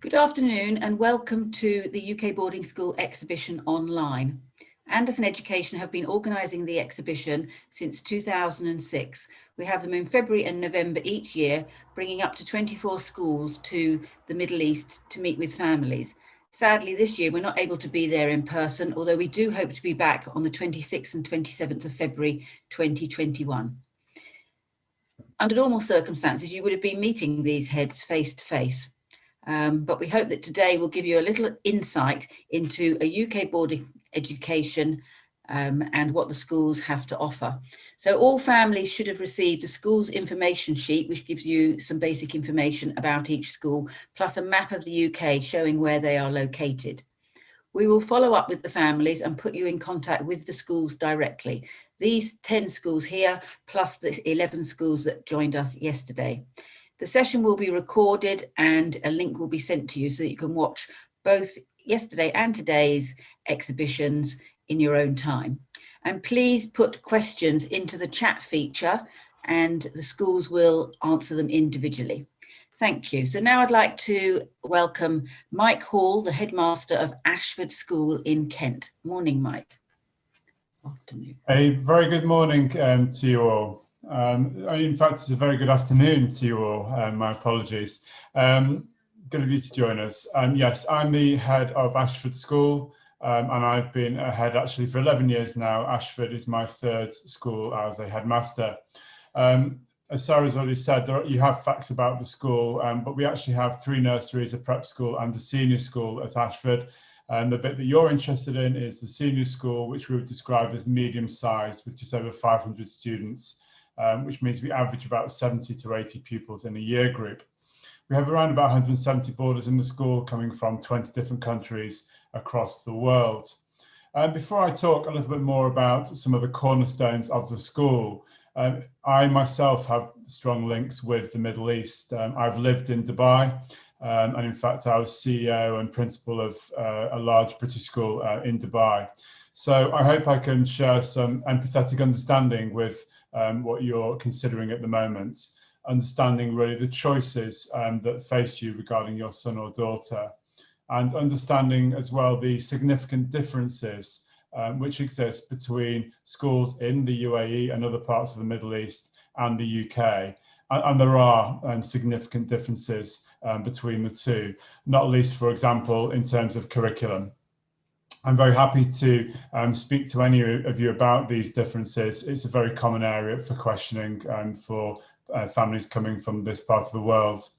Good afternoon and welcome to the UK Boarding School exhibition online. And as an education have been organising the exhibition since 2006. We have them in February and November each year, bringing up to 24 schools to the Middle East to meet with families. Sadly, this year we're not able to be there in person, although we do hope to be back on the 26th and 27th of February 2021. Under normal circumstances, you would have been meeting these heads face to face. But we hope that today will give you a little insight into a UK boarding education and what the schools have to offer. So all families should have received the school's information sheet, which gives you some basic information about each school, plus a map of the UK showing where they are located. We will follow up with the families and put you in contact with the schools directly. These 10 schools here, plus the 11 schools that joined us yesterday. The session will be recorded and a link will be sent to you so that you can watch both yesterday and today's exhibitions in your own time. And please put questions into the chat feature and the schools will answer them individually. Thank you. So now I'd like to welcome Mike Hall, the headmaster of Ashford School in Kent. Morning, Mike. Afternoon. A very good morning to you all. In fact, it's a very good afternoon to you all. My apologies. Good of you to join us. Yes, I'm the head of Ashford School, and I've been a head actually for 11 years now. Ashford is my third school as a headmaster. As Sarah's already said, you have facts about the school, but we actually have 3 nurseries, a prep school and a senior school at Ashford. The bit that you're interested in is the senior school, which we would describe as medium-sized with just over 500 students. Which means we average about 70 to 80 pupils in a year group. We have around about 170 boarders in the school coming from 20 different countries across the world. Before I talk a little bit more about some of the cornerstones of the school, I myself have strong links with the Middle East. I've lived in Dubai, and in fact I was CEO and principal of a large British school in Dubai. So I hope I can share some empathetic understanding with what you're considering at the moment, understanding really the choices that face you regarding your son or daughter, and understanding as well the significant differences which exist between schools in the UAE and other parts of the Middle East and the UK. And there are significant differences between the two, not least, for example, in terms of curriculum. I'm very happy to speak to any of you about these differences. It's a very common area for questioning for families coming from this part of the world.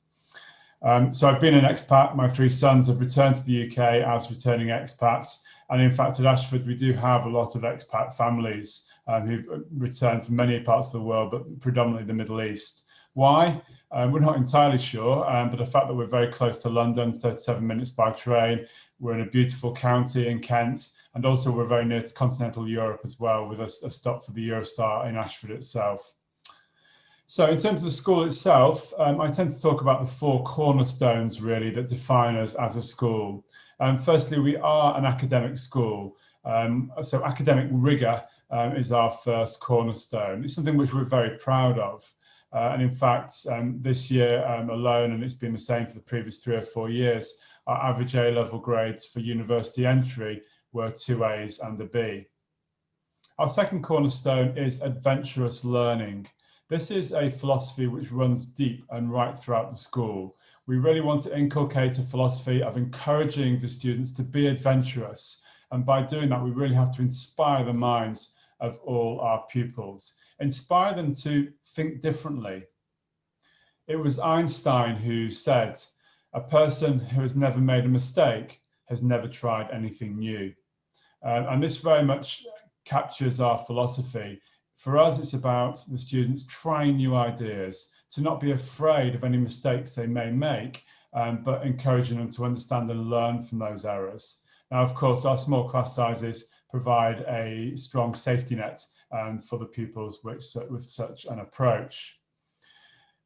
So I've been an expat. My 3 sons have returned to the UK as returning expats. And in fact, at Ashford, we do have a lot of expat families who've returned from many parts of the world, but predominantly the Middle East. Why? We're not entirely sure, but the fact that we're very close to London, 37 minutes by train, we're in a beautiful county in Kent, and also we're very near to continental Europe as well, with a stop for the Eurostar in Ashford itself. So in terms of the school itself, I tend to talk about the 4 cornerstones really that define us as a school. Firstly, we are an academic school, so academic rigour is our first cornerstone. It's something which we're very proud of. And in fact, this year alone, and it's been the same for the previous 3 or 4 years, our average A-level grades for university entry were 2 A's and a B. Our second cornerstone is adventurous learning. This is a philosophy which runs deep and right throughout the school. We really want to inculcate a philosophy of encouraging the students to be adventurous. And by doing that, we really have to inspire the minds of all our pupils, inspire them to think differently. It was Einstein who said, "A person who has never made a mistake has never tried anything new." And this very much captures our philosophy. For us, it's about the students trying new ideas, to not be afraid of any mistakes they may make, but encouraging them to understand and learn from those errors. Now, of course, our small class sizes provide a strong safety net for the pupils with such an approach.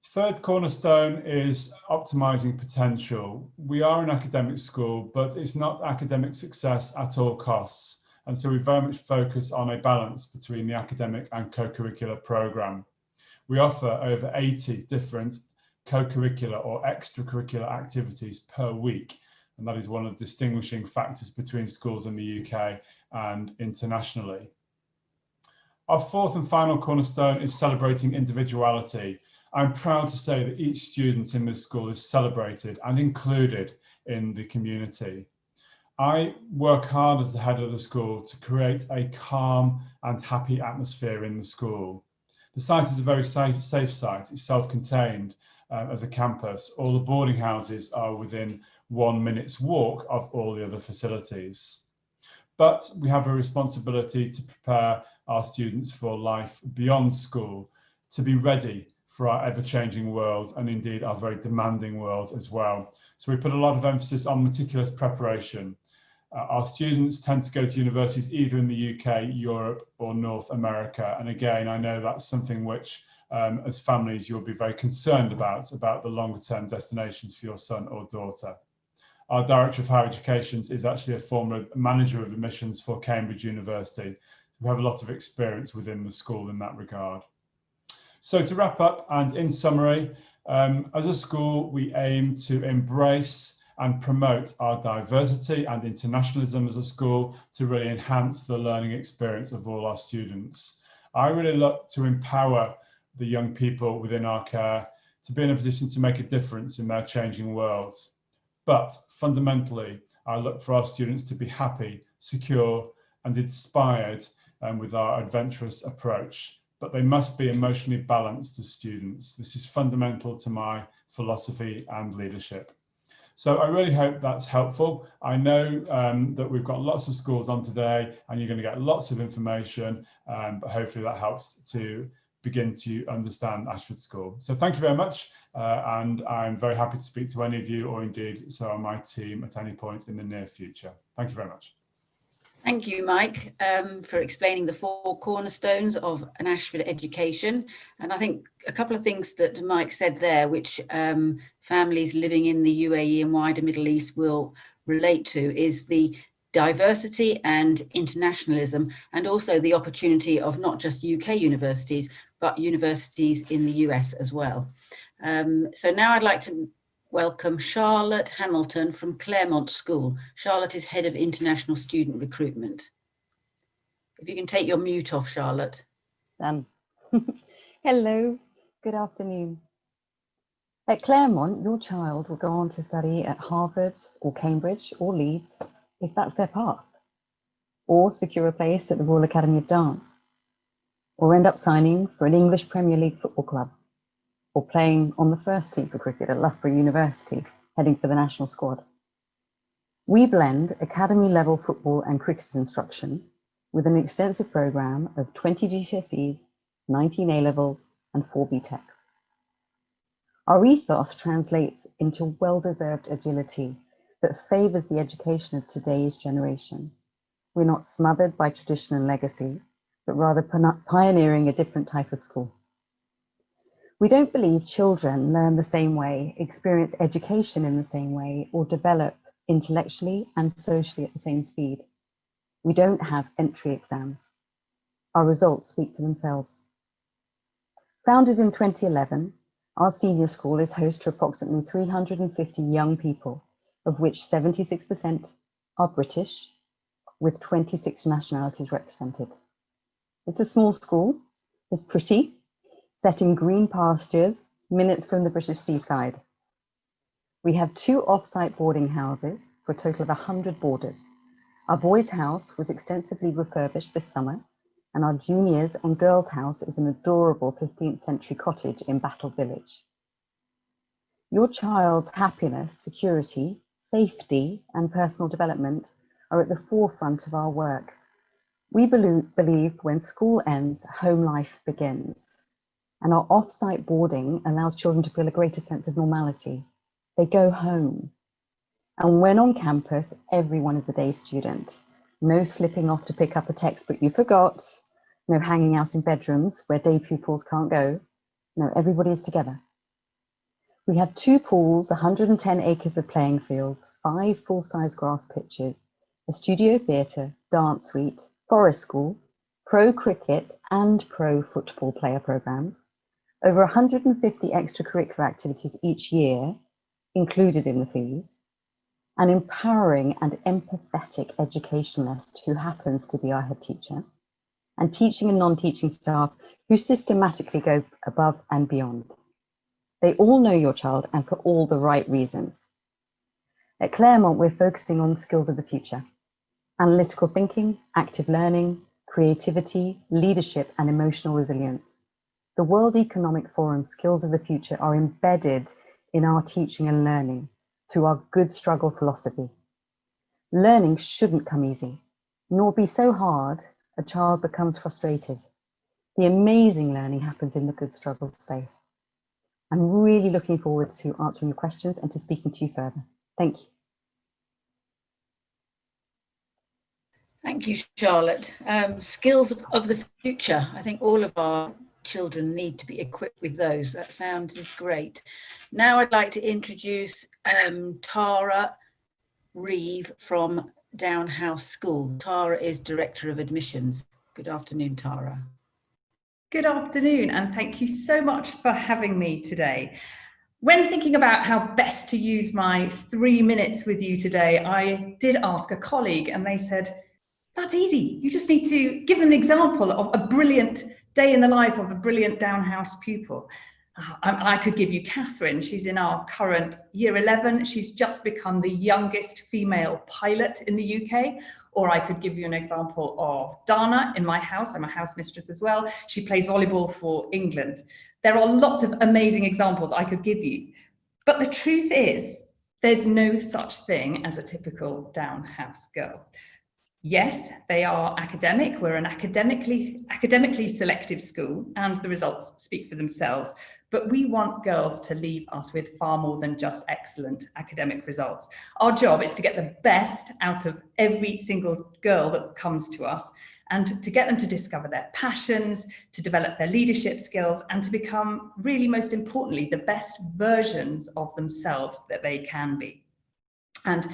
Third cornerstone is optimizing potential. We are an academic school, but it's not academic success at all costs. And so we very much focus on a balance between the academic and co-curricular program. We offer over 80 different co-curricular or extracurricular activities per week. And that is one of the distinguishing factors between schools in the UK and internationally. Our fourth and final cornerstone is celebrating individuality. I'm proud to say that each student in this school is celebrated and included in the community. I work hard as the head of the school to create a calm and happy atmosphere in the school. The site is a very safe site. It's self-contained as a campus. All the boarding houses are within 1 minute's walk of all the other facilities. But we have a responsibility to prepare our students for life beyond school, to be ready for our ever-changing world and indeed our very demanding world as well. So we put a lot of emphasis on meticulous preparation. Our students tend to go to universities either in the UK, Europe or North America. And again, I know that's something which as families you'll be very concerned about the longer term destinations for your son or daughter. Our Director of Higher Education is actually a former manager of admissions for Cambridge University. We have a lot of experience within the school in that regard. So to wrap up and in summary, as a school, we aim to embrace and promote our diversity and internationalism as a school to really enhance the learning experience of all our students. I really look to empower the young people within our care to be in a position to make a difference in their changing worlds. But fundamentally, I look for our students to be happy, secure and inspired with our adventurous approach. But they must be emotionally balanced as students. This is fundamental to my philosophy and leadership. So I really hope that's helpful. I know that we've got lots of schools on today and you're going to get lots of information, but hopefully that helps to begin to understand Ashford School. So thank you very much. And I'm very happy to speak to any of you or indeed so on my team at any point in the near future. Thank you very much. Thank you, Mike, for explaining the 4 cornerstones of an Ashford education. And I think a couple of things that Mike said there, which families living in the UAE and wider Middle East will relate to, is the diversity and internationalism, and also the opportunity of not just UK universities, but universities in the US as well. So now I'd like to welcome Charlotte Hamilton from Claremont School. Charlotte is Head of International Student Recruitment. If you can take your mute off, Charlotte. Hello, good afternoon. At Claremont, your child will go on to study at Harvard or Cambridge or Leeds, if that's their path, or secure a place at the Royal Academy of Dance, or end up signing for an English Premier League football club, or playing on the first team for cricket at Loughborough University, heading for the national squad. We blend academy-level football and cricket instruction with an extensive programme of 20 GCSEs, 19 A-levels and 4 BTECs. Our ethos translates into well-deserved agility that favours the education of today's generation. We're not smothered by tradition and legacy, but rather pioneering a different type of school. We don't believe children learn the same way, experience education in the same way, or develop intellectually and socially at the same speed. We don't have entry exams. Our results speak for themselves. Founded in 2011, our senior school is host to approximately 350 young people, of which 76% are British, with 26 nationalities represented. It's a small school, it's pretty, set in green pastures, minutes from the British seaside. We have 2 off-site boarding houses for a total of 100 boarders. Our boys' house was extensively refurbished this summer, and our juniors and girls' house is an adorable 15th century cottage in Battle Village. Your child's happiness, security, safety, and personal development are at the forefront of our work. We believe when school ends, home life begins. And our off-site boarding allows children to feel a greater sense of normality. They go home. And when on campus, everyone is a day student. No slipping off to pick up a textbook you forgot. No hanging out in bedrooms where day pupils can't go. No, everybody is together. We have 2 pools, 110 acres of playing fields, 5 full-size grass pitches, a studio theatre, dance suite, forest school, pro cricket and pro football player programmes, Over 150 extracurricular activities each year included in the fees, an empowering and empathetic educationalist who happens to be our head teacher, and teaching and non-teaching staff who systematically go above and beyond. They all know your child and for all the right reasons. At Claremont, we're focusing on skills of the future: analytical thinking, active learning, creativity, leadership, and emotional resilience. The World Economic Forum skills of the future are embedded in our teaching and learning through our good struggle philosophy. Learning shouldn't come easy, nor be so hard a child becomes frustrated. The amazing learning happens in the good struggle space. I'm really looking forward to answering your questions and to speaking to you further. Thank you. Thank you, Charlotte. Skills of the future. I think all of our children need to be equipped with those. That sounded great. Now I'd like to introduce Tara Reeve from Downe House School. Tara is Director of Admissions. Good afternoon, Tara. Good afternoon, and thank you so much for having me today. When thinking about how best to use my 3 minutes with you today, I did ask a colleague and they said, that's easy. You just need to give them an example of a brilliant day in the life of a brilliant Downe House pupil. I could give you Catherine. She's in our current year 11. She's just become the youngest female pilot in the UK. Or I could give you an example of Dana in my house. I'm a house mistress as well. She plays volleyball for England. There are lots of amazing examples I could give you. But the truth is, there's no such thing as a typical Downe House girl. Yes, they are academic. We're an academically selective school, and the results speak for themselves. But we want girls to leave us with far more than just excellent academic results. Our job is to get the best out of every single girl that comes to us, and to get them to discover their passions, to develop their leadership skills, and to become, really most importantly, the best versions of themselves that they can be. And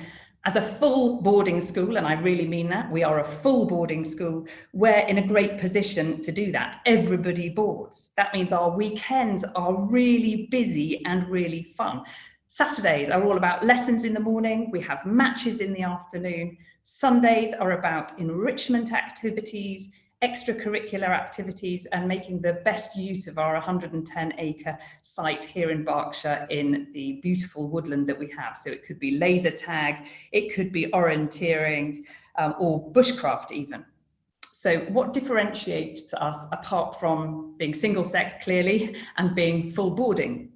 as a full boarding school, and I really mean that, we are a full boarding school, we're in a great position to do that. Everybody boards. That means our weekends are really busy and really fun. Saturdays are all about lessons in the morning. We have matches in the afternoon. Sundays are about enrichment activities, extracurricular activities, and making the best use of our 110-acre site here in Berkshire in the beautiful woodland that we have. So it could be laser tag, it could be orienteering, or bushcraft even. So what differentiates us apart from being single sex, clearly, and being full boarding?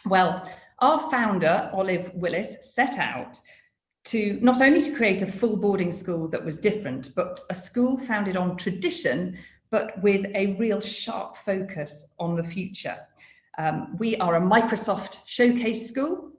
Well, our founder, Olive Willis, set out to not only to create a full boarding school that was different, but a school founded on tradition, but with a real sharp focus on the future. We are a Microsoft showcase school.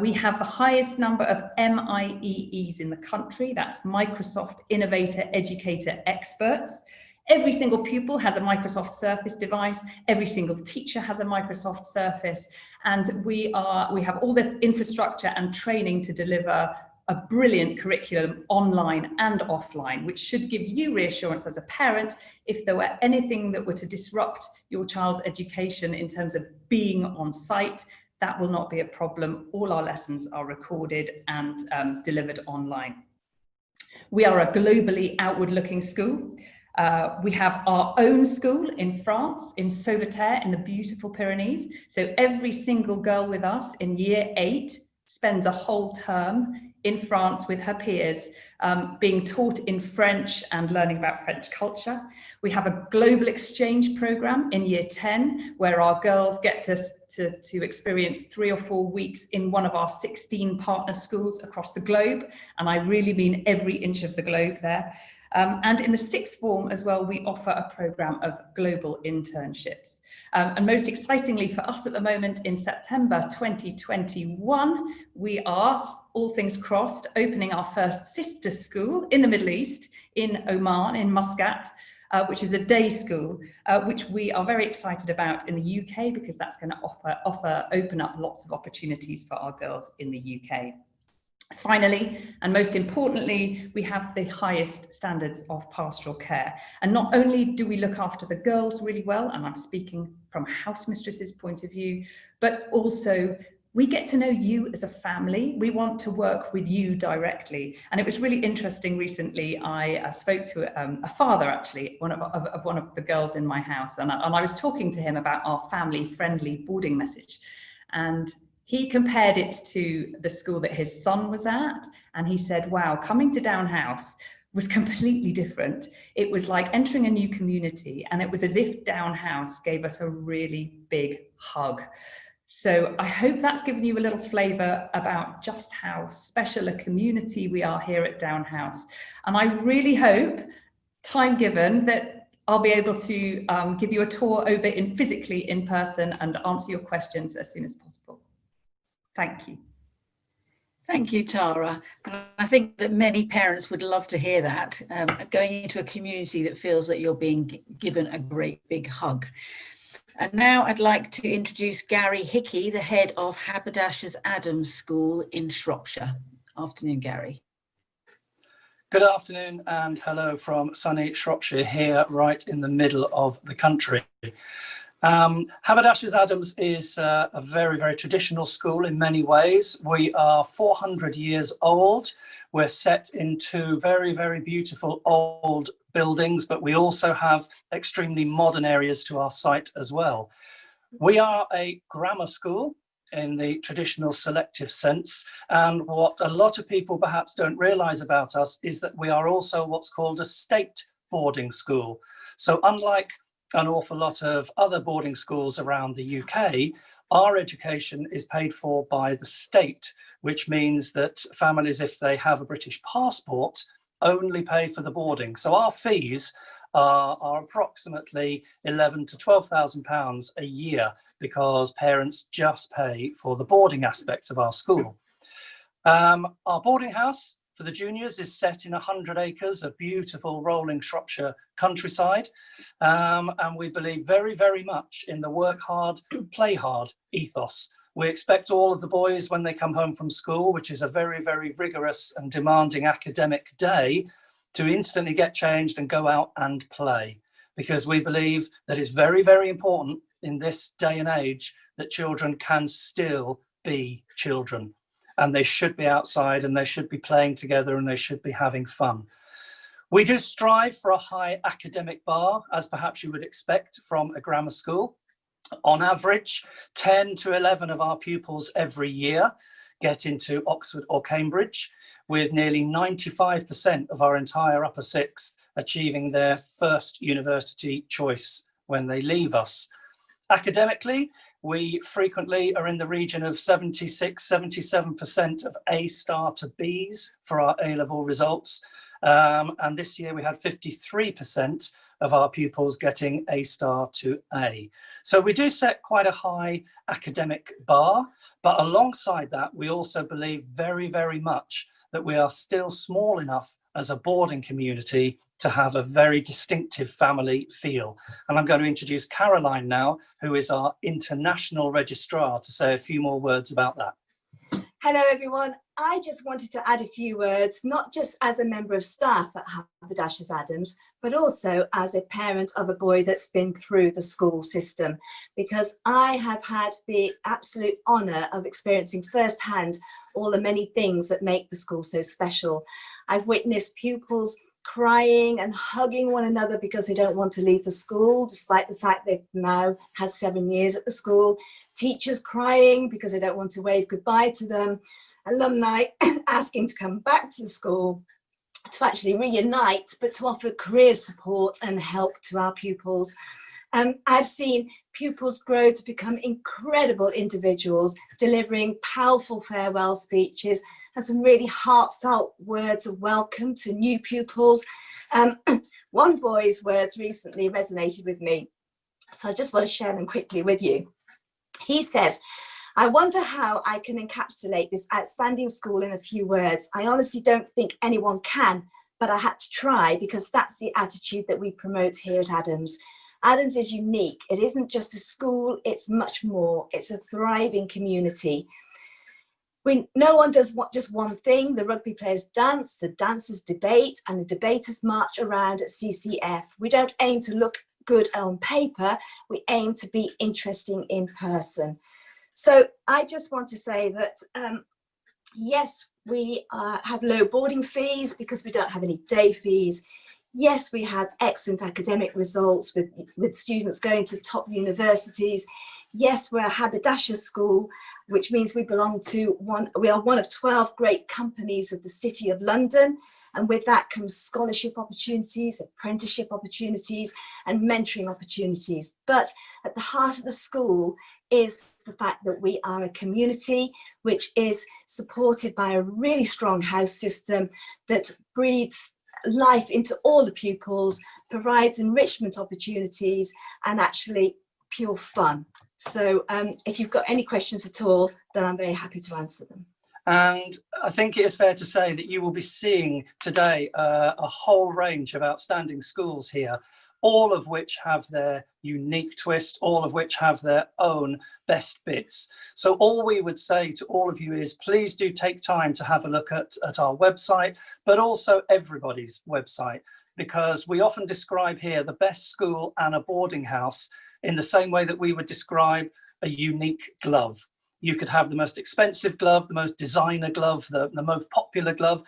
We have the highest number of MIEEs in the country. That's Microsoft Innovator Educator Experts. Every single pupil has a Microsoft Surface device. Every single teacher has a Microsoft Surface. And we have all the infrastructure and training to deliver a brilliant curriculum online and offline, which should give you reassurance as a parent if there were anything that were to disrupt your child's education in terms of being on site. That will not be a problem. All our lessons are recorded and delivered online. We are a globally outward-looking school. We have our own school in France, in Sauveterre, in the beautiful Pyrenees. So every single girl with us in year 8 spends a whole term in France with her peers, being taught in French and learning about French culture. We have a global exchange program in year 10, where our girls get to experience 3 or 4 weeks in one of our 16 partner schools across the globe. And I really mean every inch of the globe there. And in the 6th form as well, we offer a program of global internships. And most excitingly for us at the moment, in September 2021, we are, all things crossed, opening our first sister school in the Middle East, in Oman, in Muscat, which is a day school, which we are very excited about in the UK, because that's going to open up lots of opportunities for our girls in the UK. Finally, and most importantly, we have the highest standards of pastoral care. And not only do we look after the girls really well, and I'm speaking from a house mistress's point of view, but also we get to know you as a family. We want to work with you directly. And it was really interesting recently, I spoke to a father, actually, one of the girls in my house, and I was talking to him about our family-friendly boarding message. And he compared it to the school that his son was at, and he said, wow, coming to Downe House was completely different. It was like entering a new community, and it was as if Downe House gave us a really big hug. So I hope that's given you a little flavour about just how special a community we are here at Downe House. And I really hope, time given, that I'll be able to give you a tour over physically in person and answer your questions as soon as possible. Thank you. Thank you, Tara. And I think that many parents would love to hear that, going into a community that feels that you're being given a great big hug. And now I'd like to introduce Gary Hickey, the head of Haberdasher's Adams School in Shropshire. Afternoon, Gary. Good afternoon and hello from sunny Shropshire here, right in the middle of the country. Haberdasher's Adams is a very, very traditional school in many ways. We are 400 years old. We're set in two very, very beautiful old buildings, but we also have extremely modern areas to our site as well. We are a grammar school in the traditional selective sense, and what a lot of people perhaps don't realise about us is that we are also what's called a state boarding school. So unlike an awful lot of other boarding schools around the UK, our education is paid for by the state, which means that families, if they have a British passport, only pay for the boarding. So our fees are approximately £11,000 to £12,000 a year, because parents just pay for the boarding aspects of our school. Our boarding house for the juniors is set in 100 acres of beautiful rolling Shropshire countryside. And we believe very, very much in the work hard, play hard ethos. We expect all of the boys, when they come home from school, which is a very, very rigorous and demanding academic day, to instantly get changed and go out and play. Because we believe that it's very, very important in this day and age that children can still be children. And they should be outside, and they should be playing together, and they should be having fun. We do strive for a high academic bar, as perhaps you would expect from a grammar school. On average, 10 to 11 of our pupils every year get into Oxford or Cambridge, with nearly 95% of our entire upper sixth achieving their first university choice when they leave us. Academically, we frequently are in the region of 76, 77% of A star to Bs for our A-level results. And this year we had 53% of our pupils getting A star to A. So we do set quite a high academic bar, but alongside that, we also believe very, very much that we are still small enough as a boarding community to have a very distinctive family feel. And I'm going to introduce Caroline now, who is our international registrar, to say a few more words about that. Hello everyone. I just wanted to add a few words, not just as a member of staff at Haberdasher's Adams, but also as a parent of a boy that's been through the school system, because I have had the absolute honour of experiencing firsthand all the many things that make the school so special. I've witnessed pupils crying and hugging one another because they don't want to leave the school, despite the fact they've now had 7 years at the school. Teachers crying because they don't want to wave goodbye to them. Alumni asking to come back to the school to actually reunite, but to offer career support and help to our pupils. I've seen pupils grow to become incredible individuals, delivering powerful farewell speeches and some really heartfelt words of welcome to new pupils. One boy's words recently resonated with me, so I just want to share them quickly with you. He says, "I wonder how I can encapsulate this outstanding school in a few words. I honestly don't think anyone can, but I had to try because that's the attitude that we promote here at Adams. Adams is unique. It isn't just a school, it's much more. It's a thriving community. No one does just one thing. The rugby players dance, the dancers debate, and the debaters march around at CCF. We don't aim to look good on paper, we aim to be interesting in person. So I just want to say that, yes, we have low boarding fees because we don't have any day fees. Yes, we have excellent academic results with students going to top universities. Yes, we're a Haberdasher school, which means we are one of 12 great companies of the City of London. And with that comes scholarship opportunities, apprenticeship opportunities, and mentoring opportunities. But at the heart of the school is the fact that we are a community which is supported by a really strong house system that breathes life into all the pupils, provides enrichment opportunities, and actually pure fun. So if you've got any questions at all, then I'm very happy to answer them. And I think it is fair to say that you will be seeing today a whole range of outstanding schools here, all of which have their unique twist, all of which have their own best bits. So all we would say to all of you is please do take time to have a look at our website, but also everybody's website, because we often describe here the best school and a boarding house in the same way that we would describe a unique glove. You could have the most expensive glove, the most designer glove, the most popular glove,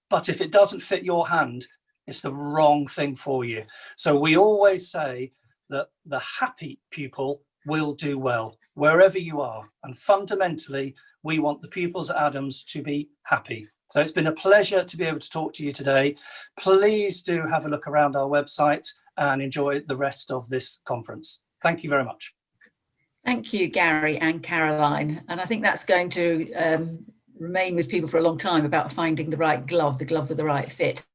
but if it doesn't fit your hand, it's the wrong thing for you. So we always say that the happy pupil will do well wherever you are. And fundamentally, we want the pupils at Adams to be happy. So it's been a pleasure to be able to talk to you today. Please do have a look around our website and enjoy the rest of this conference. Thank you very much. Thank you, Gary and Caroline. And I think that's going to remain with people for a long time about finding the right glove, the glove with the right fit.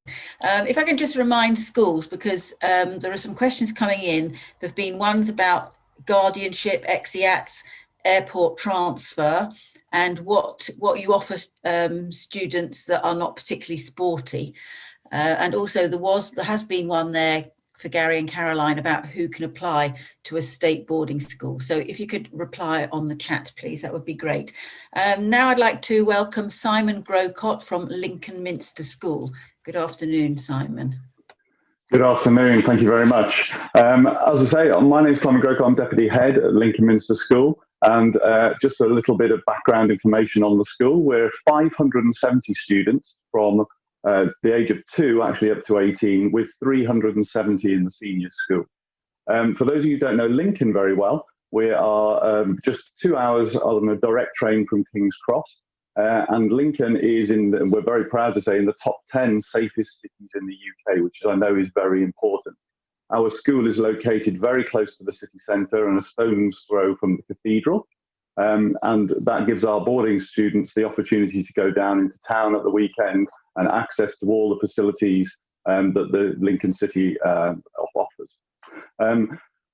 If I can just remind schools, because there are some questions coming in. There have been ones about guardianship, exeats, airport transfer, and what you offer students that are not particularly sporty. And also there has been one there for Gary and Caroline about who can apply to a state boarding school. So if you could reply on the chat, please, that would be great. Now I'd like to welcome Simon Grocott from Lincoln Minster School. Good afternoon, Simon. Good afternoon, thank you very much. As I say, my name is Simon Grocott, I'm Deputy Head at Lincoln Minster School. And just a little bit of background information on the school. We're 570 students from the age of 2 actually up to 18, with 370 in the senior school. For those of you who don't know Lincoln very well, we are just 2 hours on a direct train from King's Cross, and Lincoln is we're very proud to say, in the top 10 safest cities in the UK, which I know is very important. Our school is located very close to the city centre and a stone's throw from the cathedral. And that gives our boarding students the opportunity to go down into town at the weekend and access to all the facilities that the Lincoln City offers.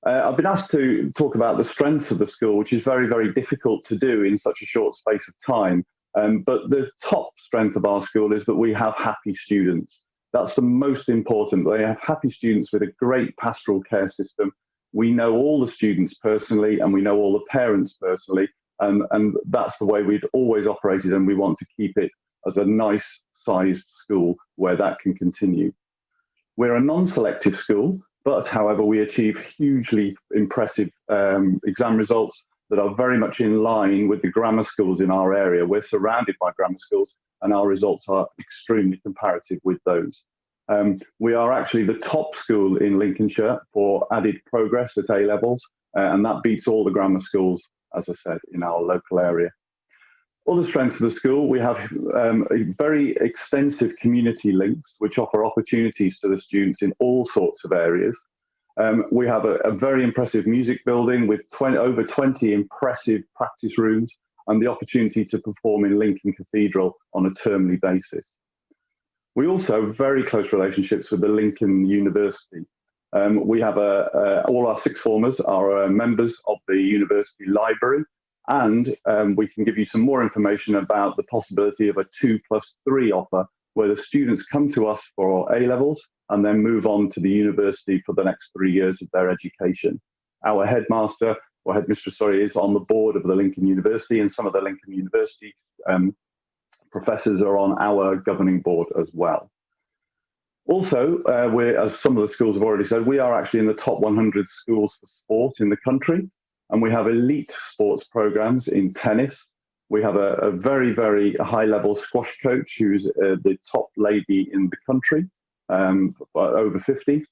I've been asked to talk about the strengths of the school, which is very, very difficult to do in such a short space of time. But the top strength of our school is that we have happy students. That's the most important. They have happy students with a great pastoral care system. We know all the students personally, and we know all the parents personally, and that's the way we've always operated, and we want to keep it as a nice sized school where that can continue. We're a non-selective school, but however, we achieve hugely impressive exam results that are very much in line with the grammar schools in our area. We're surrounded by grammar schools, and our results are extremely comparative with those. We are actually the top school in Lincolnshire for added progress at A-levels, and that beats all the grammar schools, as I said, in our local area. Other strengths of the school, we have very extensive community links, which offer opportunities to the students in all sorts of areas. We have a very impressive music building with over 20 impressive practice rooms and the opportunity to perform in Lincoln Cathedral on a termly basis. We also have very close relationships with the Lincoln University. We have all our sixth formers are members of the university library, and we can give you some more information about the possibility of a 2+3 offer, where the students come to us for A-levels and then move on to the university for the next 3 years of their education. Our headmaster, or headmistress, sorry, is on the board of the Lincoln University, and some of the Lincoln University professors are on our governing board as well. Also, as some of the schools have already said, we are actually in the top 100 schools for sport in the country, and we have elite sports programs in tennis. We have a very, very high-level squash coach who's the top lady in the country, over 50.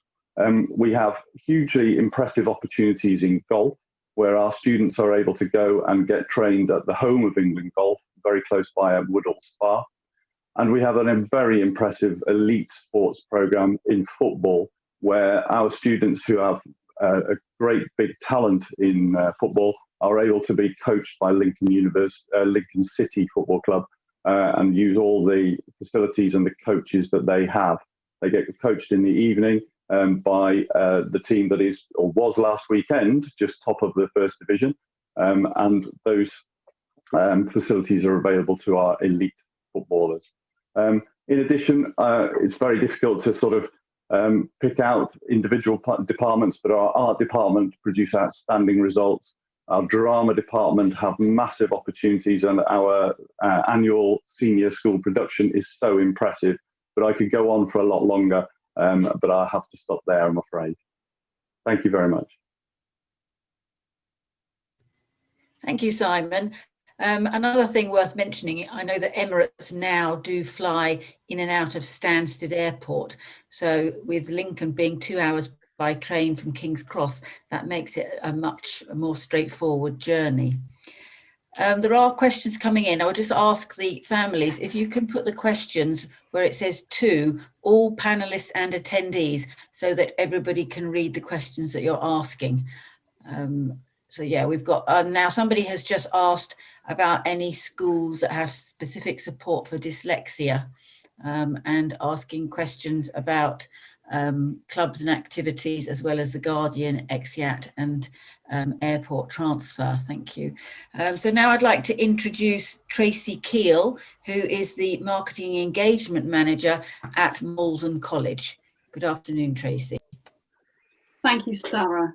We have hugely impressive opportunities in golf, where our students are able to go and get trained at the home of England Golf, very close by at Woodall Spa. And we have a very impressive elite sports program in football, where our students who have a great big talent in football are able to be coached by Lincoln City Football Club and use all the facilities and the coaches that they have. They get coached in the evening by the team that is, or was last weekend, just top of the first division. And those facilities are available to our elite footballers. In addition, it's very difficult to sort of pick out individual departments, but our art department produce outstanding results. Our drama department have massive opportunities, and our annual senior school production is so impressive. But I could go on for a lot longer, but I'll have to stop there, I'm afraid. Thank you very much. Thank you, Simon. Another thing worth mentioning, I know that Emirates now do fly in and out of Stansted Airport. So with Lincoln being 2 hours by train from King's Cross, that makes it a much more straightforward journey. There are questions coming in. I would just ask the families if you can put the questions where it says to all panelists and attendees, so that everybody can read the questions that you're asking. So yeah, we've got, now somebody has just asked about any schools that have specific support for dyslexia, and asking questions about clubs and activities, as well as the Guardian, Exeat and airport transfer. Thank you. So now I'd like to introduce Tracy Keel, who is the Marketing Engagement Manager at Malvern College. Good afternoon, Tracy. Thank you, Sarah.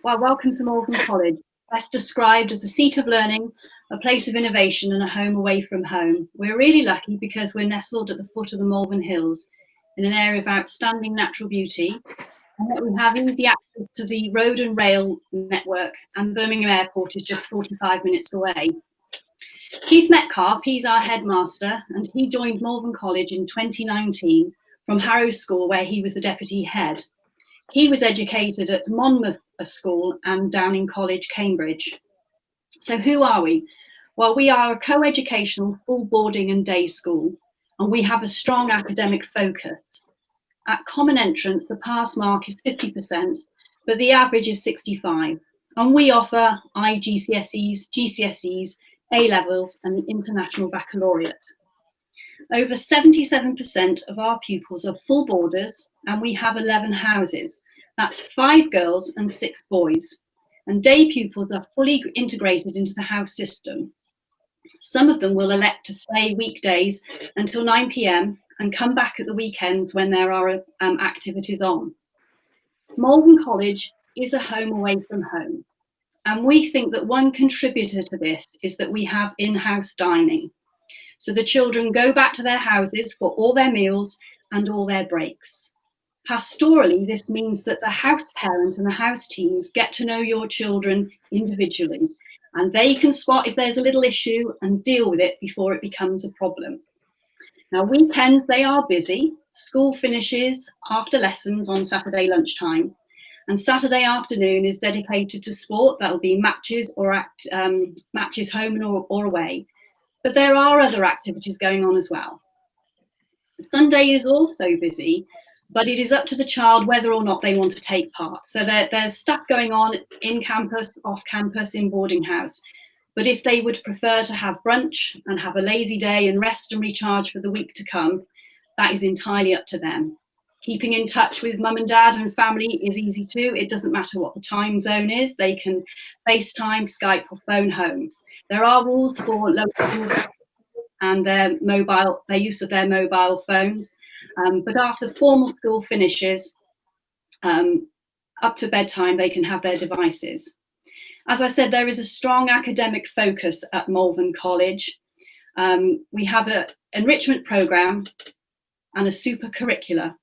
Well, welcome to Malvern College, best described as a seat of learning, a place of innovation and a home away from home. We're really lucky because we're nestled at the foot of the Malvern Hills in an area of outstanding natural beauty, and that we have easy access to the road and rail network, and Birmingham Airport is just 45 minutes away. Keith Metcalf, he's our headmaster, and he joined Malvern College in 2019 from Harrow School, where he was the deputy head. He was educated at Monmouth School and Downe College, Cambridge. So who are we? Well, we are a co-educational full boarding and day school, and we have a strong academic focus. At common entrance, the pass mark is 50%, but the average is 65. And we offer IGCSEs, GCSEs, A-levels and the International Baccalaureate. Over 77% of our pupils are full boarders, and we have 11 houses. That's 5 girls and 6 boys. And day pupils are fully integrated into the house system. Some of them will elect to stay weekdays until 9 p.m. and come back at the weekends when there are activities on. Malvern College is a home away from home. And we think that one contributor to this is that we have in-house dining. So the children go back to their houses for all their meals and all their breaks. Pastorally, this means that the house parent and the house teams get to know your children individually, and they can spot if there's a little issue and deal with it before it becomes a problem. Now, weekends, they are busy. School finishes after lessons on Saturday lunchtime, and Saturday afternoon is dedicated to sport. That'll be matches or matches home or away. But there are other activities going on as well. Sunday is also busy, but it is up to the child whether or not they want to take part. So there's stuff going on in campus, off campus, in boarding house. But if they would prefer to have brunch and have a lazy day and rest and recharge for the week to come, that is entirely up to them. Keeping in touch with mum and dad and family is easy too. It doesn't matter what the time zone is. They can FaceTime, Skype or phone home. There are rules for local and their use of their mobile phones. But after formal school finishes, up to bedtime, they can have their devices. As I said, there is a strong academic focus at Malvern College. We have an enrichment programme and a super curricula,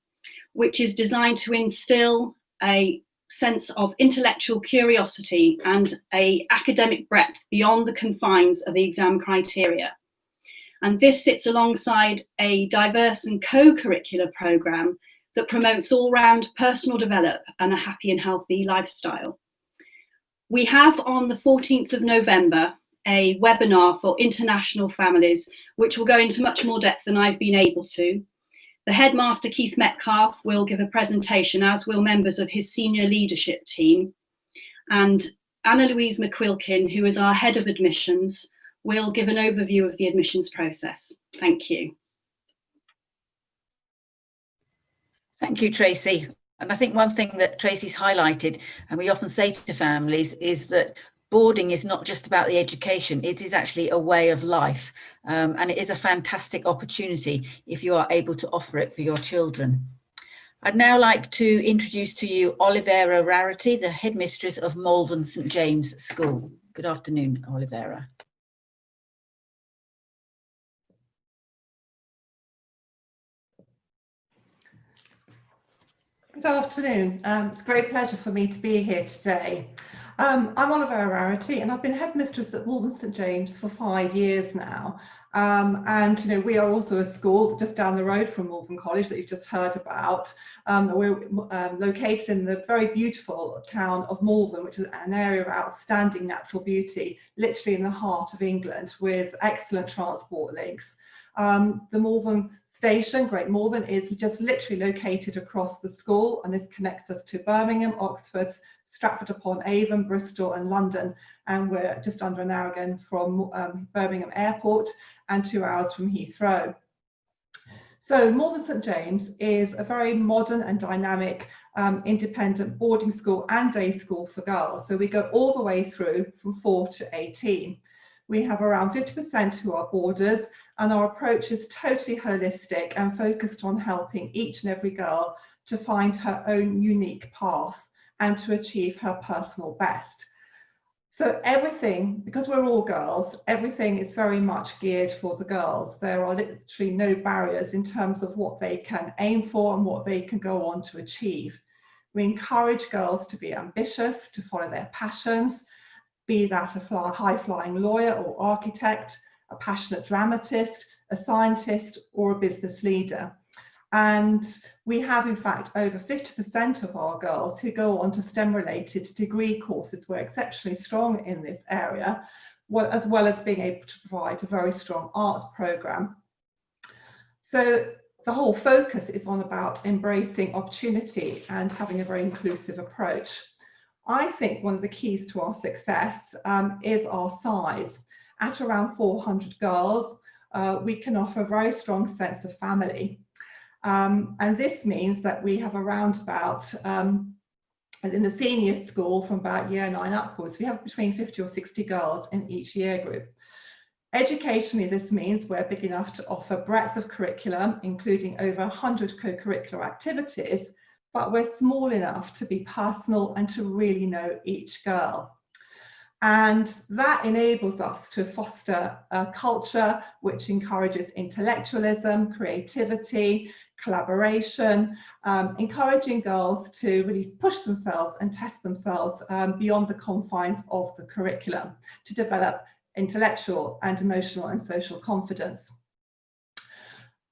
which is designed to instill a sense of intellectual curiosity and a academic breadth beyond the confines of the exam criteria. And this sits alongside a diverse and co-curricular programme that promotes all-round personal development and a happy and healthy lifestyle. We have on the 14th of November a webinar for international families, which will go into much more depth than I've been able to. The headmaster, Keith Metcalf, will give a presentation, as will members of his senior leadership team. And Anna-Louise McQuilkin, who is our head of admissions, will give an overview of the admissions process. Thank you. Thank you, Tracy. And I think one thing that Tracy's highlighted, and we often say to families, is that boarding is not just about the education, it is actually a way of life. And it is a fantastic opportunity if you are able to offer it for your children. I'd now like to introduce to you Olivera Raraty, the headmistress of Malvern St James School. Good afternoon, Olivera. Good afternoon. It's a great pleasure for me to be here today. I'm Olivera Raraty, and I've been headmistress at Malvern St James for 5 years now. And we are also a school just down the road from Malvern College that you've just heard about. We're located in the very beautiful town of Malvern, which is an area of outstanding natural beauty, literally in the heart of England, with excellent transport links. The Malvern station, Great Malvern, is just literally located across the school, and this connects us to Birmingham, Oxford, Stratford-upon-Avon, Bristol and London, and we're just under an hour again from Birmingham Airport and 2 hours from Heathrow. So Malvern St James is a very modern and dynamic independent boarding school and day school for girls. So we go all the way through from 4 to 18. We have around 50% who are boarders, and our approach is totally holistic and focused on helping each and every girl to find her own unique path and to achieve her personal best. So everything, because we're all girls, everything is very much geared for the girls. There are literally no barriers in terms of what they can aim for and what they can go on to achieve. We encourage girls to be ambitious, to follow their passions, be that a high-flying lawyer or architect, a passionate dramatist, a scientist, or a business leader. And we have, in fact, over 50% of our girls who go on to STEM-related degree courses. We're exceptionally strong in this area, as well as being able to provide a very strong arts programme. So the whole focus is on about embracing opportunity and having a very inclusive approach. I think one of the keys to our success is our size. At around 400 girls, we can offer a very strong sense of family. And this means that we have around about, in the senior school from about year 9 upwards, we have between 50 or 60 girls in each year group. Educationally, this means we're big enough to offer breadth of curriculum, including over 100 co-curricular activities, but we're small enough to be personal and to really know each girl. And that enables us to foster a culture which encourages intellectualism, creativity, collaboration, encouraging girls to really push themselves and test themselves beyond the confines of the curriculum to develop intellectual and emotional and social confidence.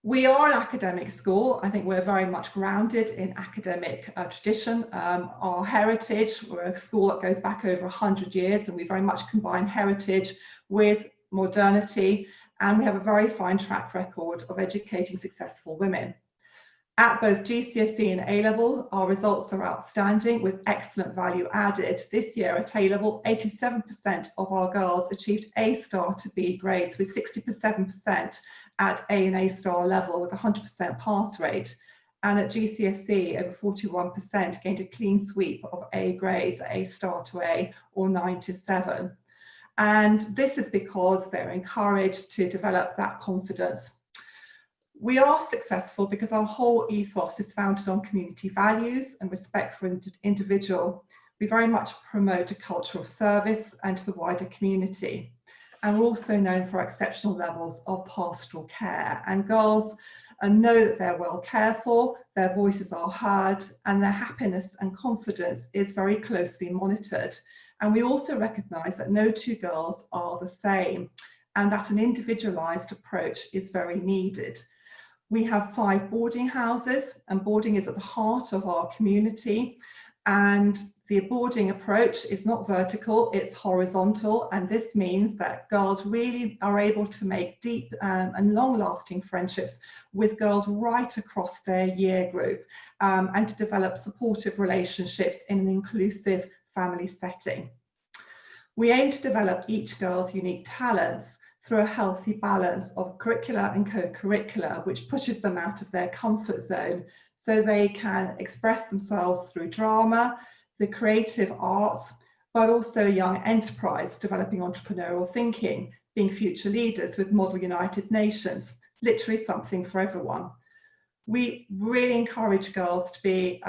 We are an academic school. I think we're very much grounded in academic tradition. Our heritage, we're a school that goes back over 100 years, and we very much combine heritage with modernity, and we have a very fine track record of educating successful women. At both GCSE and A-level, our results are outstanding with excellent value added. This year at A-level, 87% of our girls achieved A star to B grades, with 67% at A and A star level with 100% pass rate. And at GCSE, over 41% gained a clean sweep of A grades, A star to A, or 9 to 7. And this is because they're encouraged to develop that confidence. We are successful because our whole ethos is founded on community values and respect for the individual. We very much promote a culture of service and to the wider community. and we're also known for exceptional levels of pastoral care. And girls know that they're well cared for, their voices are heard, and their happiness and confidence is very closely monitored. And we also recognise that no two girls are the same, and that an individualised approach is very needed. We have 5 boarding houses, and boarding is at the heart of our community. And the boarding approach is not vertical, it's horizontal. And this means that girls really are able to make deep and long-lasting friendships with girls right across their year group, and to develop supportive relationships in an inclusive family setting. We aim to develop each girl's unique talents through a healthy balance of curricular and co-curricular, which pushes them out of their comfort zone so they can express themselves through drama, the creative arts, but also young enterprise, developing entrepreneurial thinking, being future leaders with Model United Nations, literally something for everyone. We really encourage girls to be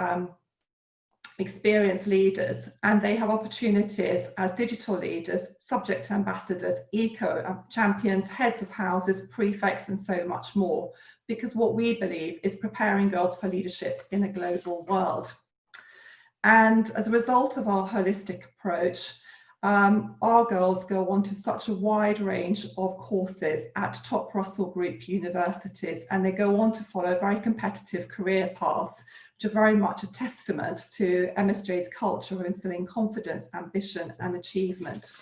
experienced leaders, and they have opportunities as digital leaders, subject ambassadors, eco champions, heads of houses, prefects, and so much more, because what we believe is preparing girls for leadership in a global world. And as a result of our holistic approach, our girls go on to such a wide range of courses at top Russell Group universities, and they go on to follow very competitive career paths, which are very much a testament to MSJ's culture of instilling confidence, ambition, and achievement.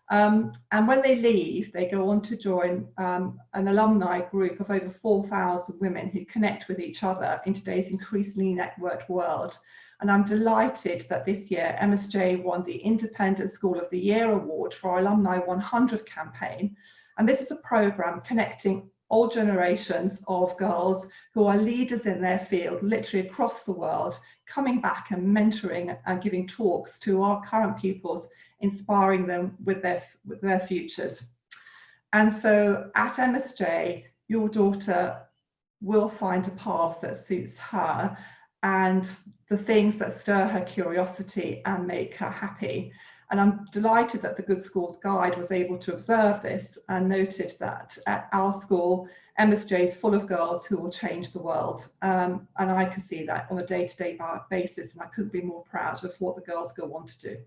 And when they leave, they go on to join an alumni group of over 4,000 women who connect with each other in today's increasingly networked world. And I'm delighted that this year MSJ won the Independent School of the Year Award for our Alumni 100 campaign. And this is a programme connecting all generations of girls who are leaders in their field, literally across the world, coming back and mentoring and giving talks to our current pupils, inspiring them with their futures. And so at MSJ, your daughter will find a path that suits her and the things that stir her curiosity and make her happy. And I'm delighted that the Good Schools Guide was able to observe this and noted that at our school, MSJ is full of girls who will change the world. And I can see that on a day-to-day basis, and I couldn't be more proud of what the girls go on to do.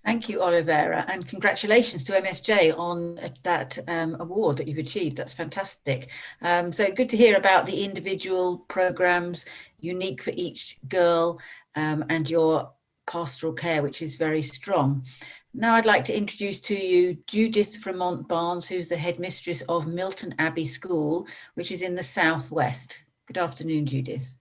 Thank you, Olivera, and congratulations to MSJ on that award that you've achieved. That's fantastic. So good to hear about the individual programmes unique for each girl, and your pastoral care, which is very strong. Now I'd like to introduce to you Judith Fremont-Barnes, who's the headmistress of Milton Abbey School, which is in the southwest. Good afternoon, Judith.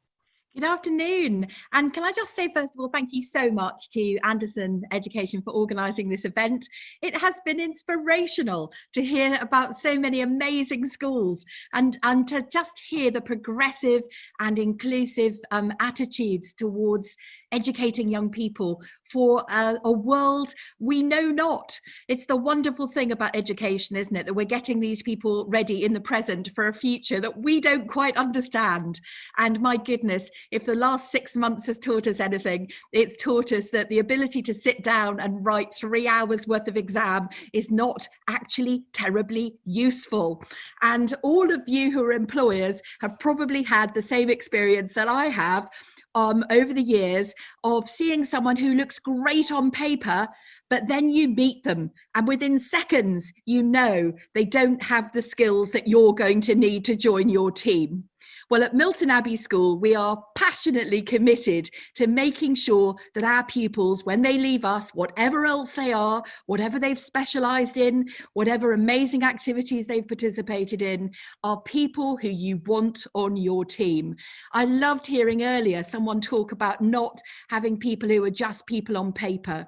Good afternoon. And can I just say, first of all, thank you so much to Anderson Education for organising this event. It has been inspirational to hear about so many amazing schools and to just hear the progressive and inclusive attitudes towards educating young people for a world we know not. It's the wonderful thing about education, isn't it? That we're getting these people ready in the present for a future that we don't quite understand. And my goodness, if the last 6 months has taught us anything, it's taught us that the ability to sit down and write 3 hours worth of exam is not actually terribly useful. And all of you who are employers have probably had the same experience that I have over the years of seeing someone who looks great on paper, but then you meet them and within seconds, you know they don't have the skills that you're going to need to join your team. Well, at Milton Abbey School, we are passionately committed to making sure that our pupils, when they leave us, whatever else they are, whatever they've specialised in, whatever amazing activities they've participated in, are people who you want on your team. I loved hearing earlier someone talk about not having people who are just people on paper.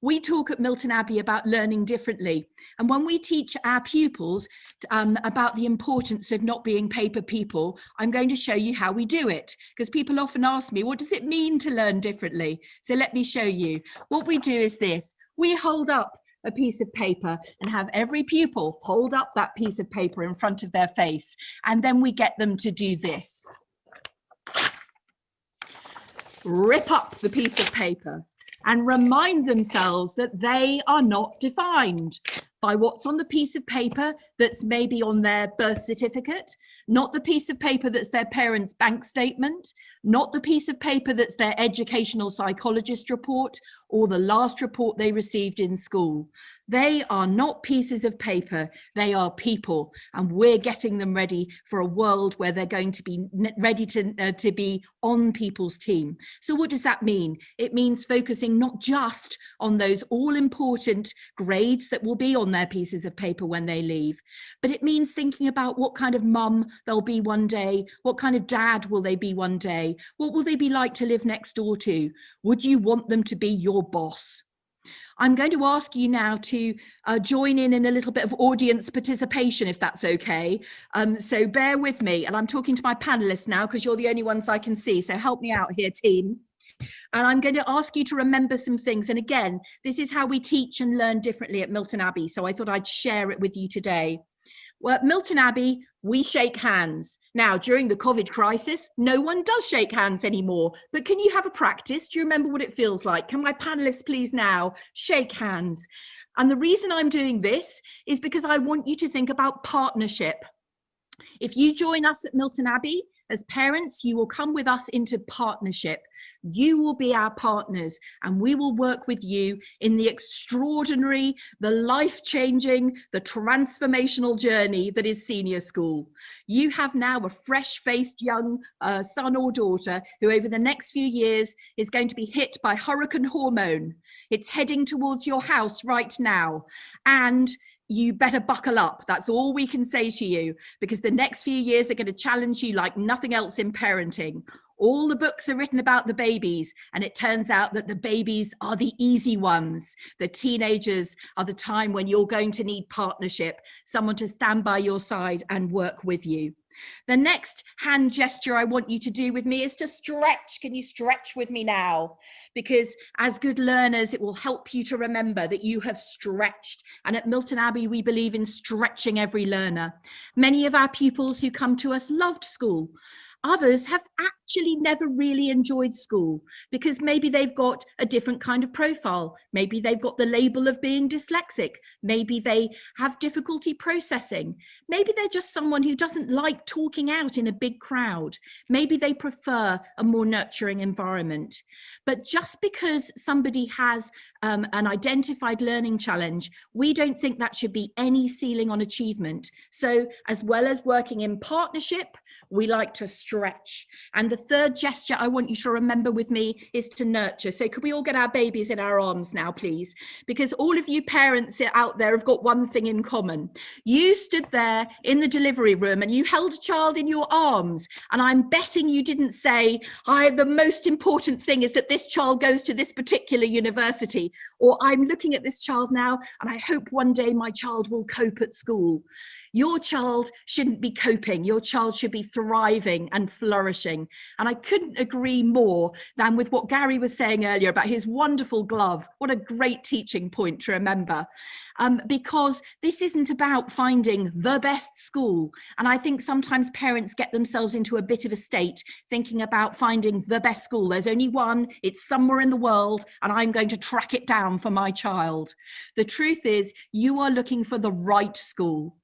We talk at Milton Abbey about learning differently. And when we teach our pupils about the importance of not being paper people, I'm going to show you how we do it. Because people often ask me, what does it mean to learn differently? So let me show you. What we do is this. We hold up a piece of paper and have every pupil hold up that piece of paper in front of their face. And then we get them to do this. Rip up the piece of paper. and remind themselves that they are not defined by what's on the piece of paper that's maybe on their birth certificate, not the piece of paper that's their parents' bank statement, not the piece of paper that's their educational psychologist report or the last report they received in school. They are not pieces of paper, they are people, and we're getting them ready for a world where they're going to be ready to be on people's team. So what does that mean? It means focusing not just on those all-important grades that will be on their pieces of paper when they leave, but it means thinking about what kind of mum they'll be one day, what kind of dad will they be one day, what will they be like to live next door to? Would you want them to be your boss? I'm going to ask you now to join in a little bit of audience participation, if that's okay. So bear with me, and I'm talking to my panelists now because you're the only ones I can see. So help me out here, team. And I'm going to ask you to remember some things. And again, this is how we teach and learn differently at Milton Abbey. So I thought I'd share it with you today. Well, at Milton Abbey, we shake hands. Now, during the COVID crisis, no one does shake hands anymore. But can you have a practice? Do you remember what it feels like? Can my panelists please now shake hands? And the reason I'm doing this is because I want you to think about partnership. If you join us at Milton Abbey, as parents, you will come with us into partnership. You will be our partners, and we will work with you in the extraordinary, the life-changing, the transformational journey that is senior school. You have now a fresh-faced young son or daughter who over the next few years is going to be hit by hurricane hormone. It's heading towards your house right now. And you better buckle up. That's all we can say to you, because the next few years are going to challenge you like nothing else in parenting. All the books are written about the babies, and it turns out that the babies are the easy ones. The teenagers are the time when you're going to need partnership, someone to stand by your side and work with you. The next hand gesture I want you to do with me is to stretch. Can you stretch with me now? Because as good learners, it will help you to remember that you have stretched. And at Milton Abbey, we believe in stretching every learner. Many of our pupils who come to us loved school. Others have actually never really enjoyed school because maybe they've got a different kind of profile. Maybe they've got the label of being dyslexic. Maybe they have difficulty processing. Maybe they're just someone who doesn't like talking out in a big crowd. Maybe they prefer a more nurturing environment. But just because somebody has an identified learning challenge, we don't think that should be any ceiling on achievement. So as well as working in partnership, we like to stretch. And the third gesture I want you to remember with me is to nurture. So could we all get our babies in our arms now, please? Because all of you parents out there have got one thing in common. You stood there in the delivery room and you held a child in your arms. And I'm betting you didn't say, the most important thing is that this child goes to this particular university, or I'm looking at this child now and I hope one day my child will cope at school. Your child shouldn't be coping. Your child should be thriving and flourishing. And I couldn't agree more than with what Gary was saying earlier about his wonderful glove. What a great teaching point to remember. Because this isn't about finding the best school. And I think sometimes parents get themselves into a bit of a state thinking about finding the best school. There's only one, it's somewhere in the world, and I'm going to track it down for my child. The truth is, you are looking for the right school.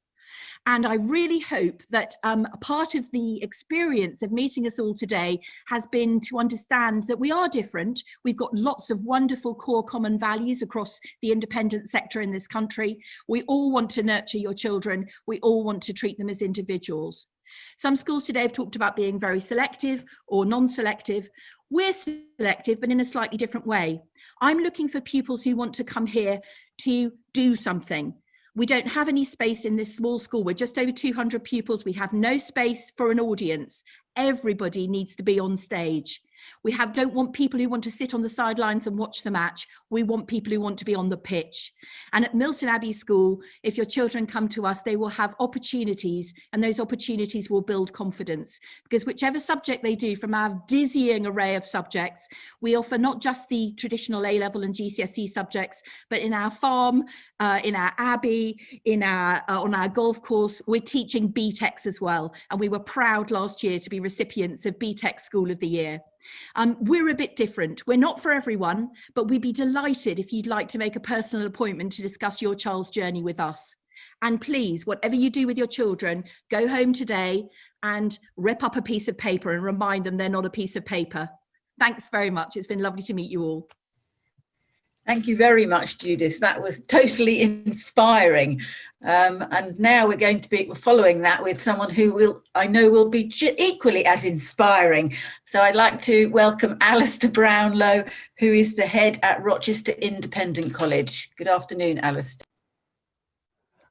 And I really hope that part of the experience of meeting us all today has been to understand that we are different. We've got lots of wonderful core common values across the independent sector in this country. We all want to nurture your children. We all want to treat them as individuals. Some schools today have talked about being very selective or non-selective. We're selective, but in a slightly different way. I'm looking for pupils who want to come here to do something. We don't have any space in this small school. We're just over 200 pupils. We have no space for an audience. Everybody needs to be on stage. We don't want people who want to sit on the sidelines and watch the match. We want people who want to be on the pitch. And at Milton Abbey School, if your children come to us, they will have opportunities, and those opportunities will build confidence. Because whichever subject they do from our dizzying array of subjects, we offer not just the traditional A-level and GCSE subjects, but in our farm, in our Abbey, on our golf course, we're teaching BTECs as well. And we were proud last year to be recipients of BTEC School of the Year. We're a bit different. We're not for everyone, but we'd be delighted if you'd like to make a personal appointment to discuss your child's journey with us. And please, whatever you do with your children, go home today and rip up a piece of paper and remind them they're not a piece of paper. Thanks very much. It's been lovely to meet you all. Thank you very much, Judith. That was totally inspiring. And now we're going to be following that with someone who I know will be equally as inspiring. So I'd like to welcome Alistair Brownlow, who is the head at Rochester Independent College. Good afternoon, Alistair.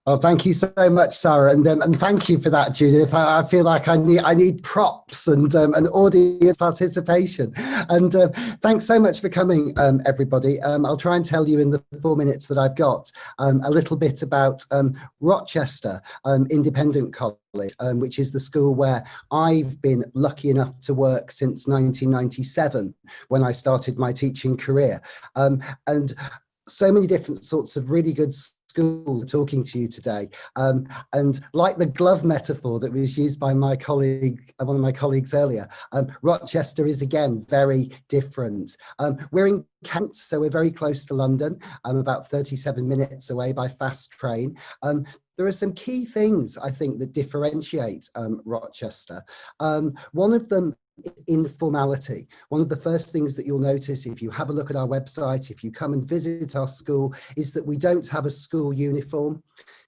Oh, thank you so much, Sarah, and thank you for that, Judith. I feel like I need props and audience participation. And thanks so much for coming, everybody. I'll try and tell you in the 4 minutes that I've got a little bit about Rochester Independent College, which is the school where I've been lucky enough to work since 1997 when I started my teaching career. And so many different sorts of really good schools talking to you today, and like the glove metaphor that was used by my colleague, one of my colleagues earlier, Rochester is again very different. We're in Kent, so we're very close to London, about 37 minutes away by fast train. There are some key things I think that differentiate Rochester. One of them, informality. One of the first things that you'll notice if you have a look at our website, if you come and visit our school, is that we don't have a school uniform.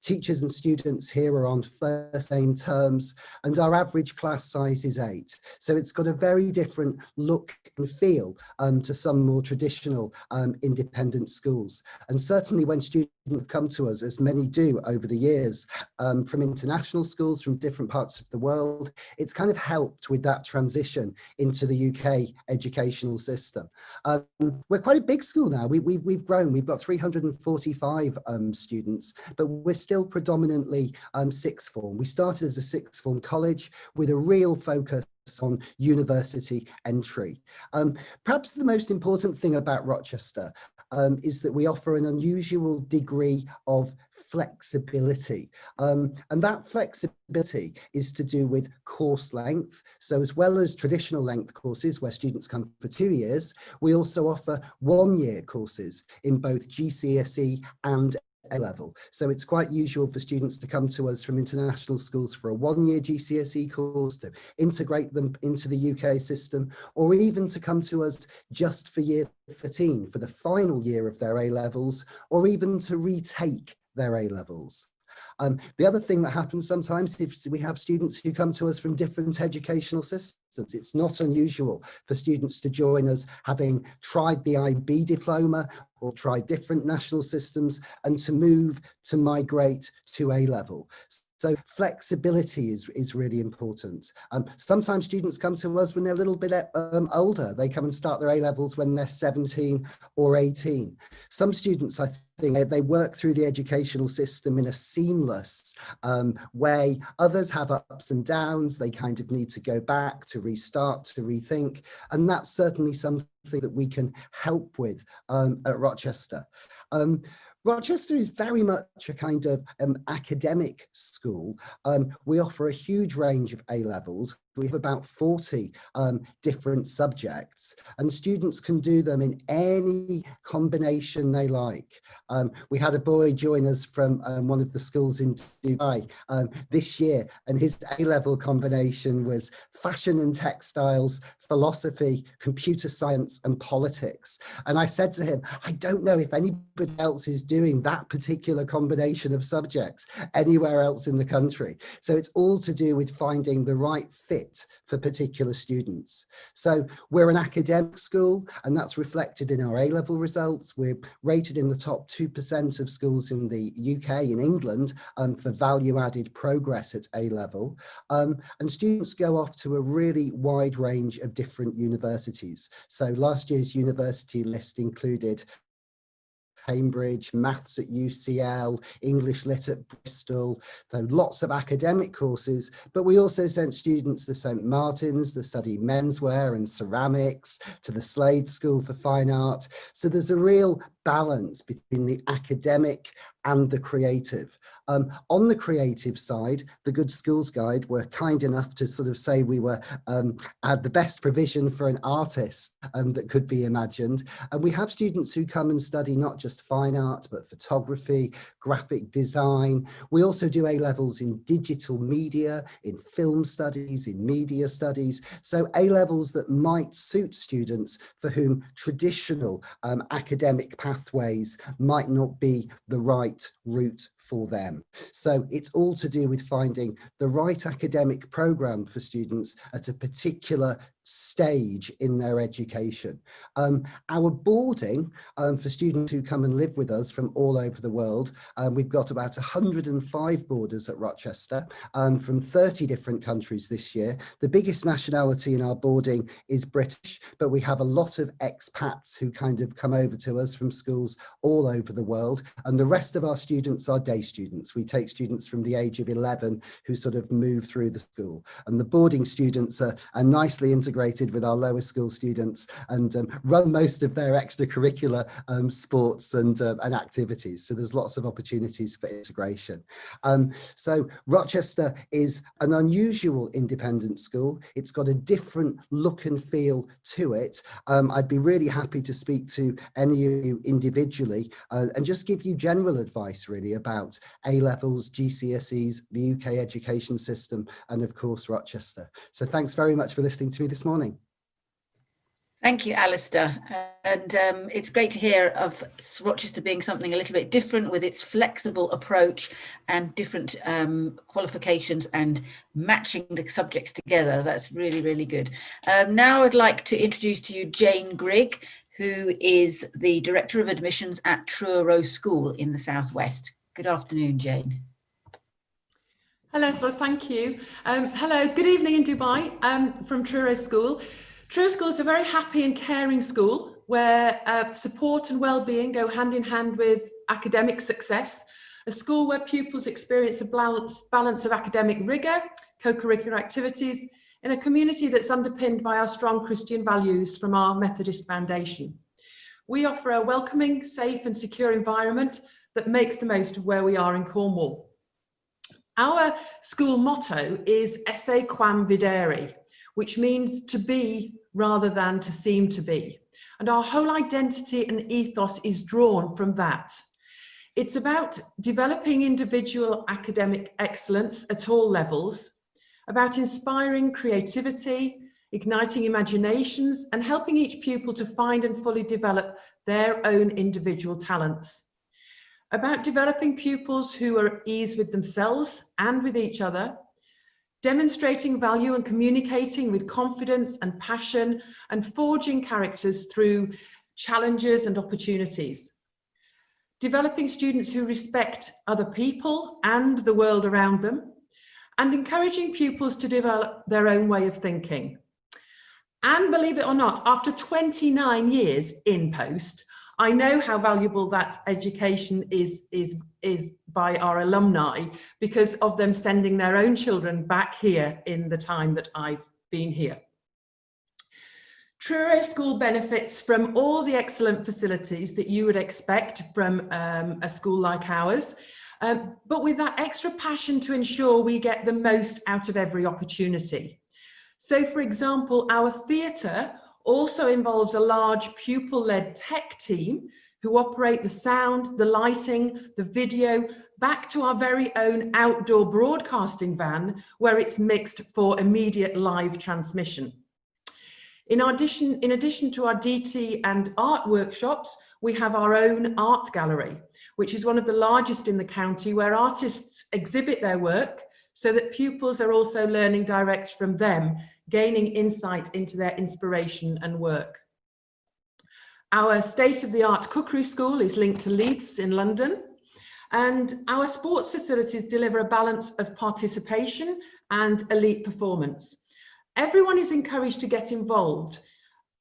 Teachers and students here are on first name terms, and our average class size is 8. So it's got a very different look and feel to some more traditional independent schools. And certainly when students come to us, as many do over the years, from international schools from different parts of the world, it's kind of helped with that transition into the UK educational system. We're quite a big school now. We've grown. We've got 345 students, but we're still predominantly sixth form. We started as a sixth form college with a real focus on university entry. Perhaps the most important thing about Rochester is that we offer an unusual degree of flexibility. And that flexibility is to do with course length. So as well as traditional length courses where students come for 2 years, we also offer 1-year courses in both GCSE and A-level. So it's quite usual for students to come to us from international schools for a 1-year GCSE course, to integrate them into the UK system, or even to come to us just for year 13 for the final year of their A-levels, or even to retake their A-levels. The other thing that happens sometimes is we have students who come to us from different educational systems. It's not unusual for students to join us having tried the IB diploma or tried different national systems and to migrate to A-level. So flexibility is really important. Sometimes students come to us when they're a little bit older. They come and start their A-levels when they're 17 or 18. Some students, I think, they work through the educational system in a seamless way. Others have ups and downs. They kind of need to go back, to restart, to rethink. And that's certainly something that we can help with at Rochester. Rochester is very much a kind of academic school. We offer a huge range of A-levels. We have about 40 different subjects, and students can do them in any combination they like. We had a boy join us from one of the schools in Dubai this year, and his A-level combination was fashion and textiles, philosophy, computer science, and politics. And I said to him, I don't know if anybody else is doing that particular combination of subjects anywhere else in the country. So it's all to do with finding the right fit for particular students. So we're an academic school, and that's reflected in our A-level results. We're rated in the top 2% of schools in the UK, in England, for value-added progress at A-level. And students go off to a really wide range of different universities. So last year's university list included Cambridge, maths at UCL, English lit at Bristol, so lots of academic courses, but we also sent students to St Martin's to study menswear and ceramics, to the Slade School for Fine Art. So there's a real balance between the academic and the creative. On the creative side, the Good Schools Guide were kind enough to sort of say we were had the best provision for an artist that could be imagined. And we have students who come and study not just fine art, but photography, graphic design. We also do A-levels in digital media, in film studies, in media studies. So A-levels that might suit students for whom traditional academic pathways might not be the right route for them. So it's all to do with finding the right academic program for students at a particular stage in their education. Our boarding for students who come and live with us from all over the world, we've got about 105 boarders at Rochester from 30 different countries this year. The biggest nationality in our boarding is British, but we have a lot of expats who kind of come over to us from schools all over the world, and the rest of our students are day students. We take students from the age of 11 who sort of move through the school, and the boarding students are nicely integrated with our lower school students and run most of their extracurricular sports and activities. So there's lots of opportunities for integration. So Rochester is an unusual independent school. It's got a different look and feel to it. I'd be really happy to speak to any of you individually and just give you general advice really about A-levels, GCSEs, the UK education system, and of course Rochester. So thanks very much for listening to me this morning. Thank you, Alistair. And it's great to hear of Rochester being something a little bit different with its flexible approach and different qualifications and matching the subjects together. That's really, really good. Now I'd like to introduce to you Jayne Griggs, who is the Director of Admissions at Truro School in the Southwest. Good afternoon, Jayne. Hello, so thank you. Hello, good evening in Dubai. From Truro School. Truro School is a very happy and caring school where support and well-being go hand in hand with academic success. A school where pupils experience a balance of academic rigour, co-curricular activities in a community that's underpinned by our strong Christian values from our Methodist foundation. We offer a welcoming, safe and secure environment that makes the most of where we are in Cornwall. Our school motto is Esse quam videre, which means to be rather than to seem to be. And our whole identity and ethos is drawn from that. It's about developing individual academic excellence at all levels, about inspiring creativity, igniting imaginations, and helping each pupil to find and fully develop their own individual talents. About developing pupils who are at ease with themselves and with each other, demonstrating value and communicating with confidence and passion, and forging characters through challenges and opportunities. Developing students who respect other people and the world around them, and encouraging pupils to develop their own way of thinking. And believe it or not, after 29 years in post, I know how valuable that education is by our alumni because of them sending their own children back here in the time that I've been here. Truro School benefits from all the excellent facilities that you would expect from a school like ours, but with that extra passion to ensure we get the most out of every opportunity. So for example, our theatre also involves a large pupil-led tech team who operate the sound, the lighting, the video, back to our very own outdoor broadcasting van where it's mixed for immediate live transmission. In addition to our DT and art workshops, we have our own art gallery, which is one of the largest in the county, where artists exhibit their work so that pupils are also learning direct from them, gaining insight into their inspiration and work. Our state-of-the-art cookery school is linked to Leeds in London, and our sports facilities deliver a balance of participation and elite performance. Everyone is encouraged to get involved,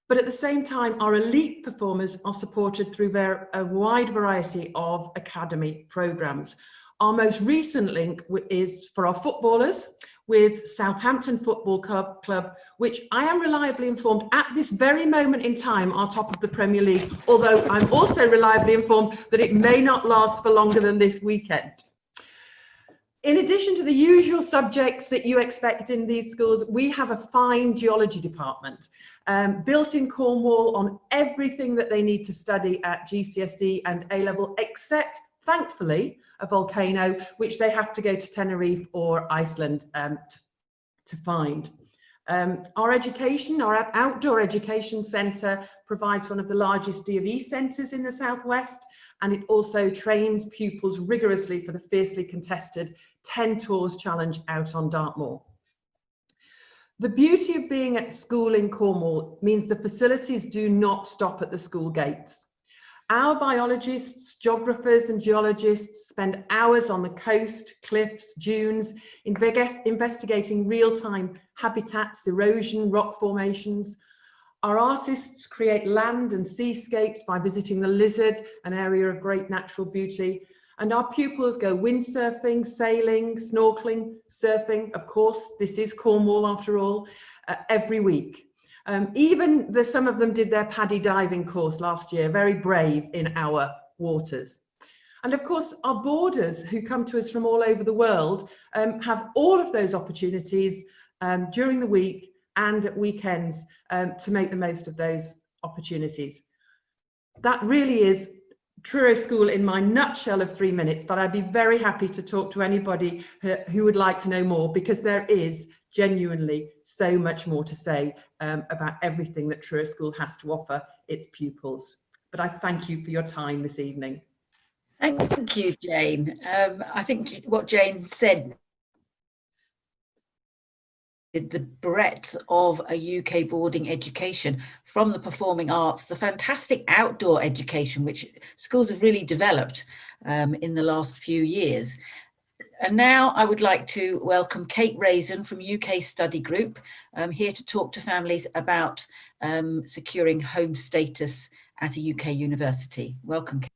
but at the same time, our elite performers are supported through a wide variety of academy programmes. Our most recent link is for our footballers, with Southampton Football Club, which I am reliably informed at this very moment in time are top of the Premier League, although I'm also reliably informed that it may not last for longer than this weekend. In addition to the usual subjects that you expect in these schools, we have a fine geology department built in Cornwall on everything that they need to study at GCSE and A-level, except, thankfully, a volcano, which they have to go to Tenerife or Iceland to find. Our outdoor education centre provides one of the largest D&E centres in the southwest, and it also trains pupils rigorously for the fiercely contested 10 Tours Challenge out on Dartmoor. The beauty of being at school in Cornwall means the facilities do not stop at the school gates. Our biologists, geographers and geologists spend hours on the coast, cliffs, dunes, investigating real-time habitats, erosion, rock formations. Our artists create land and seascapes by visiting the Lizard, an area of great natural beauty. And our pupils go windsurfing, sailing, snorkeling, surfing. Of course, this is Cornwall after all, every week. Even some of them did their paddy diving course last year, very brave in our waters. And of course, our boarders who come to us from all over the world have all of those opportunities during the week and at weekends to make the most of those opportunities. That really is Truro School in my nutshell of 3 minutes, but I'd be very happy to talk to anybody who would like to know more, because there is genuinely so much more to say about everything that Truro School has to offer its pupils. But I thank you for your time this evening. Thank you, Jayne. I think what Jayne said, the breadth of a UK boarding education, from the performing arts, the fantastic outdoor education, which schools have really developed in the last few years. And now I would like to welcome Kate Raison from UK Study Group, here to talk to families about securing home status at a UK university. Welcome, Kate.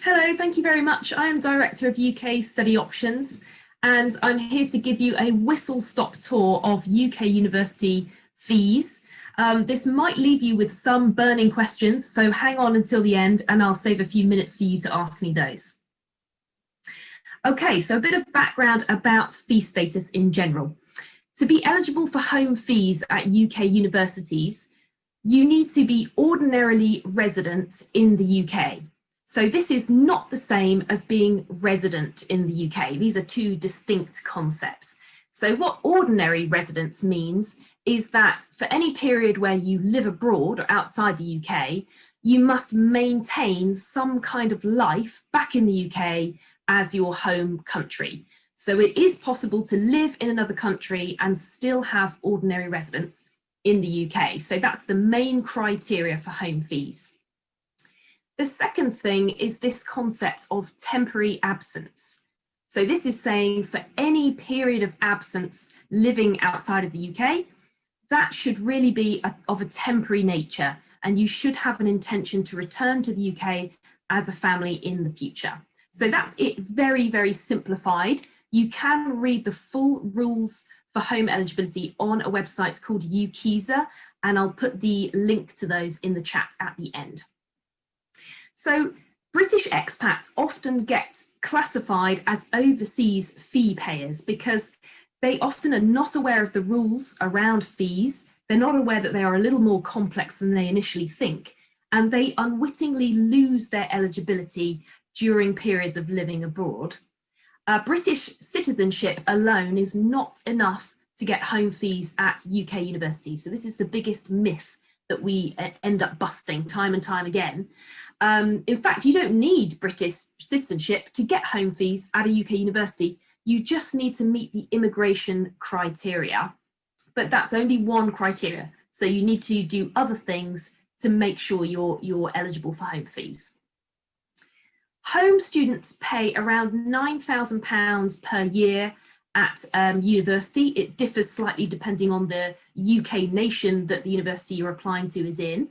Hello, thank you very much. I am Director of UK Study Options, and I'm here to give you a whistle-stop tour of UK university fees. This might leave you with some burning questions, so hang on until the end and I'll save a few minutes for you to ask me those. Okay, so a bit of background about fee status in general. To be eligible for home fees at UK universities, you need to be ordinarily resident in the UK. So this is not the same as being resident in the UK. These are two distinct concepts. So what ordinary residence means is that for any period where you live abroad or outside the UK, you must maintain some kind of life back in the UK as your home country. So it is possible to live in another country and still have ordinary residence in the UK. So that's the main criteria for home fees. The second thing is this concept of temporary absence. So this is saying for any period of absence living outside of the UK, that should really be of a temporary nature, and you should have an intention to return to the UK as a family in the future. So that's it, very, very simplified. You can read the full rules for home eligibility on a website called UKESA, and I'll put the link to those in the chat at the end. So British expats often get classified as overseas fee payers because they often are not aware of the rules around fees. They're not aware that they are a little more complex than they initially think, and they unwittingly lose their eligibility during periods of living abroad. British citizenship alone is not enough to get home fees at UK universities. So this is the biggest myth that we end up busting time and time again. In fact, you don't need British citizenship to get home fees at a UK university. You just need to meet the immigration criteria, but that's only one criteria. So you need to do other things to make sure you're eligible for home fees. Home students pay around £9,000 per year at university. It differs slightly depending on the UK nation that the university you're applying to is in.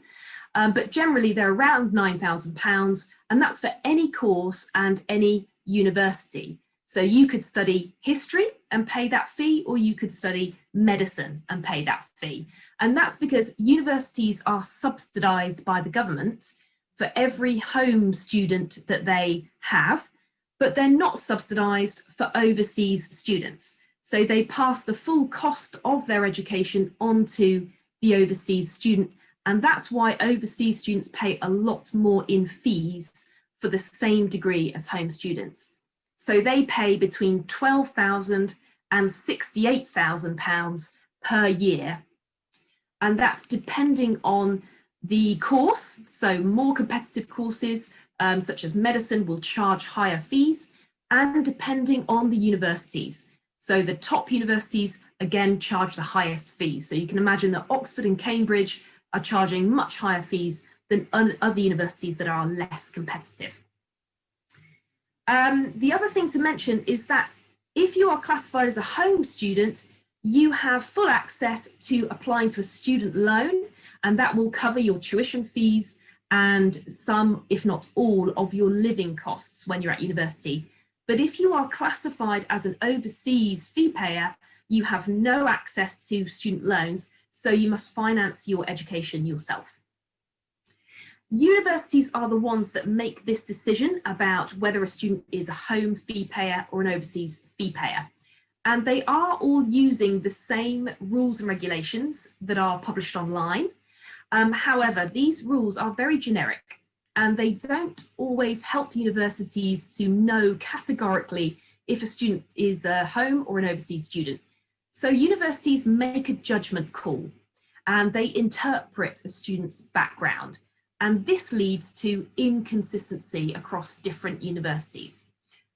But generally they're around £9,000, and that's for any course and any university. So you could study history and pay that fee, or you could study medicine and pay that fee. And that's because universities are subsidised by the government for every home student that they have, but they're not subsidised for overseas students. So they pass the full cost of their education onto the overseas student, and that's why overseas students pay a lot more in fees for the same degree as home students. So they pay between £12,000 and £68,000 per year, and that's depending on the course. So more competitive courses such as medicine will charge higher fees, and depending on the universities. So the top universities again charge the highest fees. So you can imagine that Oxford and Cambridge are charging much higher fees than other universities that are less competitive. The other thing to mention is that if you are classified as a home student, you have full access to applying to a student loan, and that will cover your tuition fees and some, if not all, of your living costs when you're at university. But if you are classified as an overseas fee payer, you have no access to student loans, so you must finance your education yourself. Universities are the ones that make this decision about whether a student is a home fee payer or an overseas fee payer. And they are all using the same rules and regulations that are published online. However, these rules are very generic, and they don't always help universities to know categorically if a student is a home or an overseas student. So universities make a judgment call, and they interpret a student's background. And this leads to inconsistency across different universities.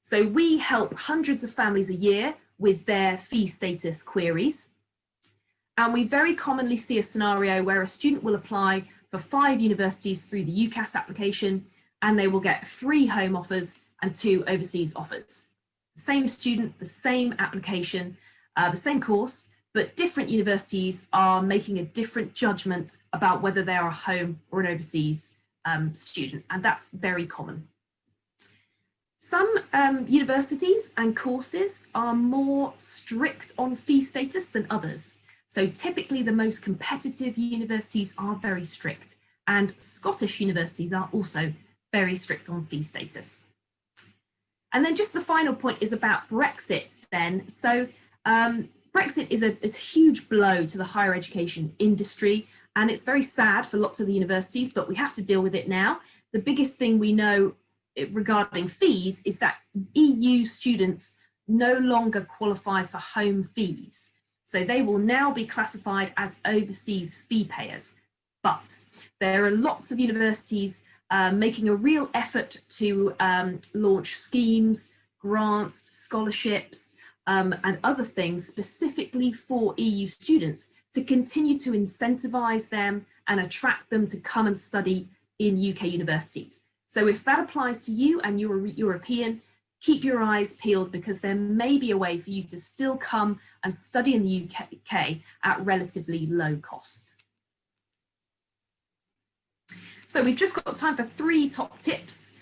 So we help hundreds of families a year with their fee status queries. And we very commonly see a scenario where a student will apply for 5 universities through the UCAS application, and they will get 3 home offers and 2 overseas offers. The same student, the same application, the same course, but different universities are making a different judgment about whether they are a home or an overseas student, and that's very common. Some universities and courses are more strict on fee status than others. So typically the most competitive universities are very strict, and Scottish universities are also very strict on fee status. And then just the final point is about Brexit then. So Brexit is a huge blow to the higher education industry, and it's very sad for lots of the universities, but we have to deal with it now. The biggest thing we know regarding fees is that EU students no longer qualify for home fees. So they will now be classified as overseas fee payers. But there are lots of universities making a real effort to launch schemes, grants, scholarships, and other things specifically for EU students to continue to incentivize them and attract them to come and study in UK universities. So if that applies to you and you're a European, keep your eyes peeled, because there may be a way for you to still come and study in the UK at relatively low cost. So we've just got time for 3 top tips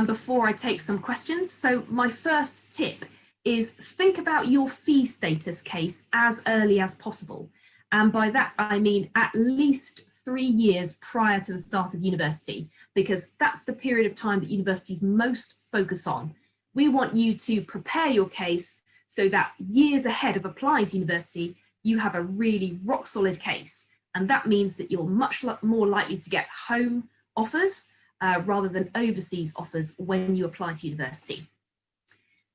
before I take some questions. So my first tip is think about your fee status case as early as possible. And by that, I mean at least 3 years prior to the start of university, because that's the period of time that universities most focus on. We want you to prepare your case so that years ahead of applying to university, you have a really rock solid case. And that means that you're much more likely to get home offers rather than overseas offers when you apply to university.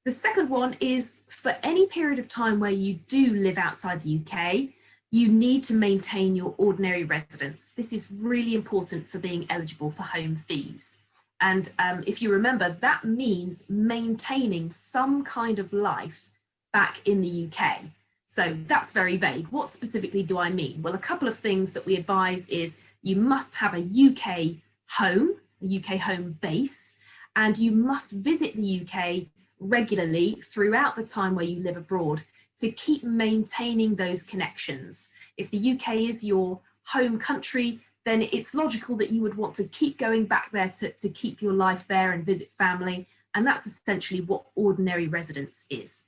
The second one is, for any period of time where you do live outside the UK, you need to maintain your ordinary residence. This is really important for being eligible for home fees. And if you remember, that means maintaining some kind of life back in the UK. So that's very vague. What specifically do I mean? Well, a couple of things that we advise is you must have a UK home, a UK home base, and you must visit the UK regularly throughout the time where you live abroad to keep maintaining those connections. If the UK is your home country, then it's logical that you would want to keep going back there to keep your life there and visit family. And that's essentially what ordinary residence is.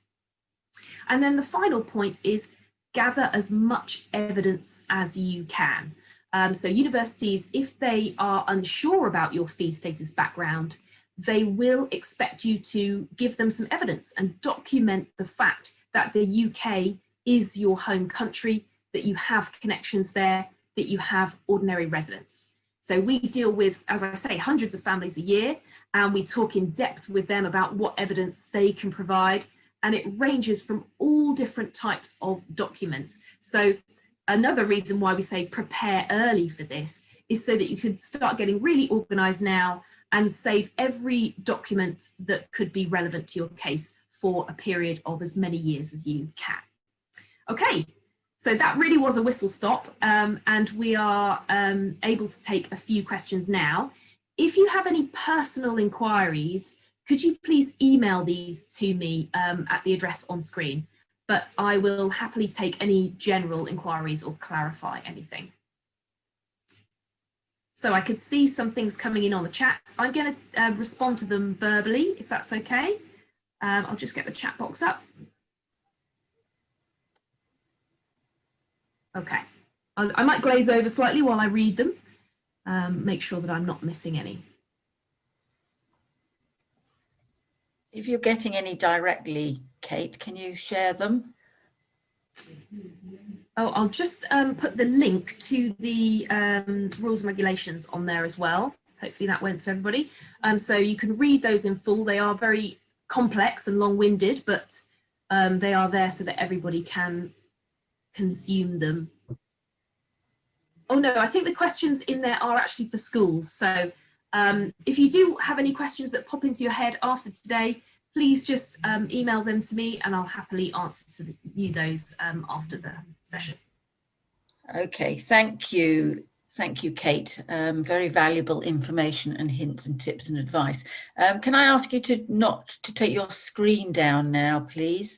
And then the final point is gather as much evidence as you can. So universities, if they are unsure about your fee status background, they will expect you to give them some evidence and document the fact that the UK is your home country, that you have connections there, that you have ordinary residence. So we deal with, as I say, hundreds of families a year, and we talk in depth with them about what evidence they can provide. And it ranges from all different types of documents. So another reason why we say prepare early for this is so that you can start getting really organised now and save every document that could be relevant to your case for a period of as many years as you can. Okay, so that really was a whistle stop, and we are able to take a few questions now. If you have any personal inquiries, could you please email these to me at the address on screen? But I will happily take any general inquiries or clarify anything. So I could see some things coming in on the chat. I'm going to respond to them verbally, if that's okay. I'll just get the chat box up. Okay, I might glaze over slightly while I read them, make sure that I'm not missing any. If you're getting any directly, Kate, can you share them? Oh, I'll just put the link to the rules and regulations on there as well. Hopefully that went to everybody. So you can read those in full. They are very complex and long-winded, but they are there so that everybody can consume them. Oh no, I think the questions in there are actually for schools. So if you do have any questions that pop into your head after today, please just email them to me and I'll happily answer to you those after the session. Okay, thank you. Thank you, Kate. Very valuable information and hints and tips and advice. Can I ask you to not to take your screen down now, please?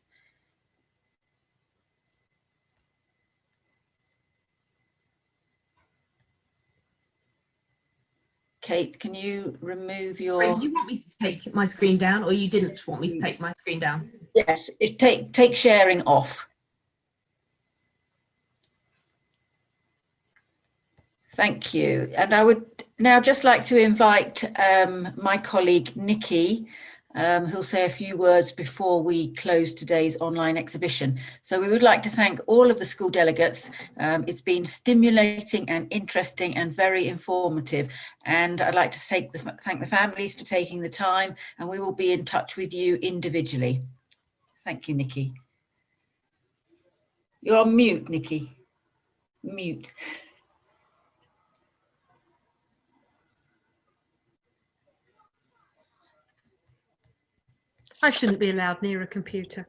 Kate, can you remove your... Did you want me to take my screen down, or you didn't want me to take my screen down? Yes, take sharing off. Thank you. And I would now just like to invite my colleague Nikki, who'll say a few words before we close today's online exhibition. So we would like to thank all of the school delegates. It's been stimulating and interesting and very informative. And I'd like to thank the families for taking the time, and we will be in touch with you individually. Thank you, Nikki. You're on mute, Nikki. Mute. I shouldn't be allowed near a computer.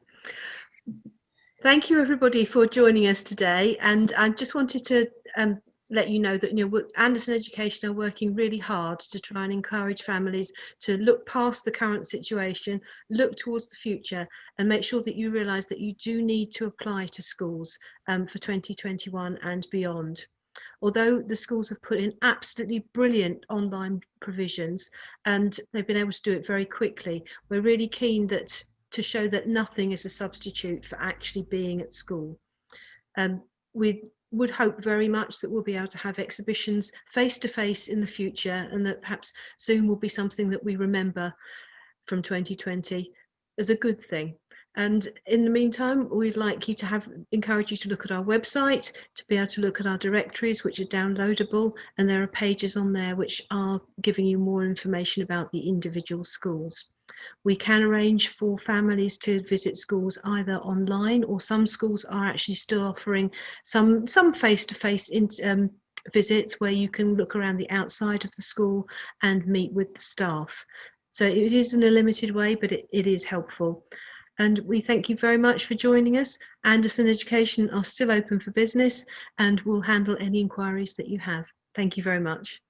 Thank you everybody for joining us today, and I just wanted to let you know that Anderson Education are working really hard to try and encourage families to look past the current situation, look towards the future, and make sure that you realise that you do need to apply to schools for 2021 and beyond. Although the schools have put in absolutely brilliant online provisions and they've been able to do it very quickly, we're really keen to show that nothing is a substitute for actually being at school. We would hope very much that we'll be able to have exhibitions face-to-face in the future, and that perhaps Zoom will be something that we remember from 2020 as a good thing. And in the meantime, we'd like you to encourage you to look at our website, to be able to look at our directories, which are downloadable, and there are pages on there which are giving you more information about the individual schools. We can arrange for families to visit schools either online, or some schools are actually still offering some face-to-face visits where you can look around the outside of the school and meet with the staff. So it is in a limited way, but it is helpful. And we thank you very much for joining us. Anderson Education are still open for business and will handle any inquiries that you have. Thank you very much.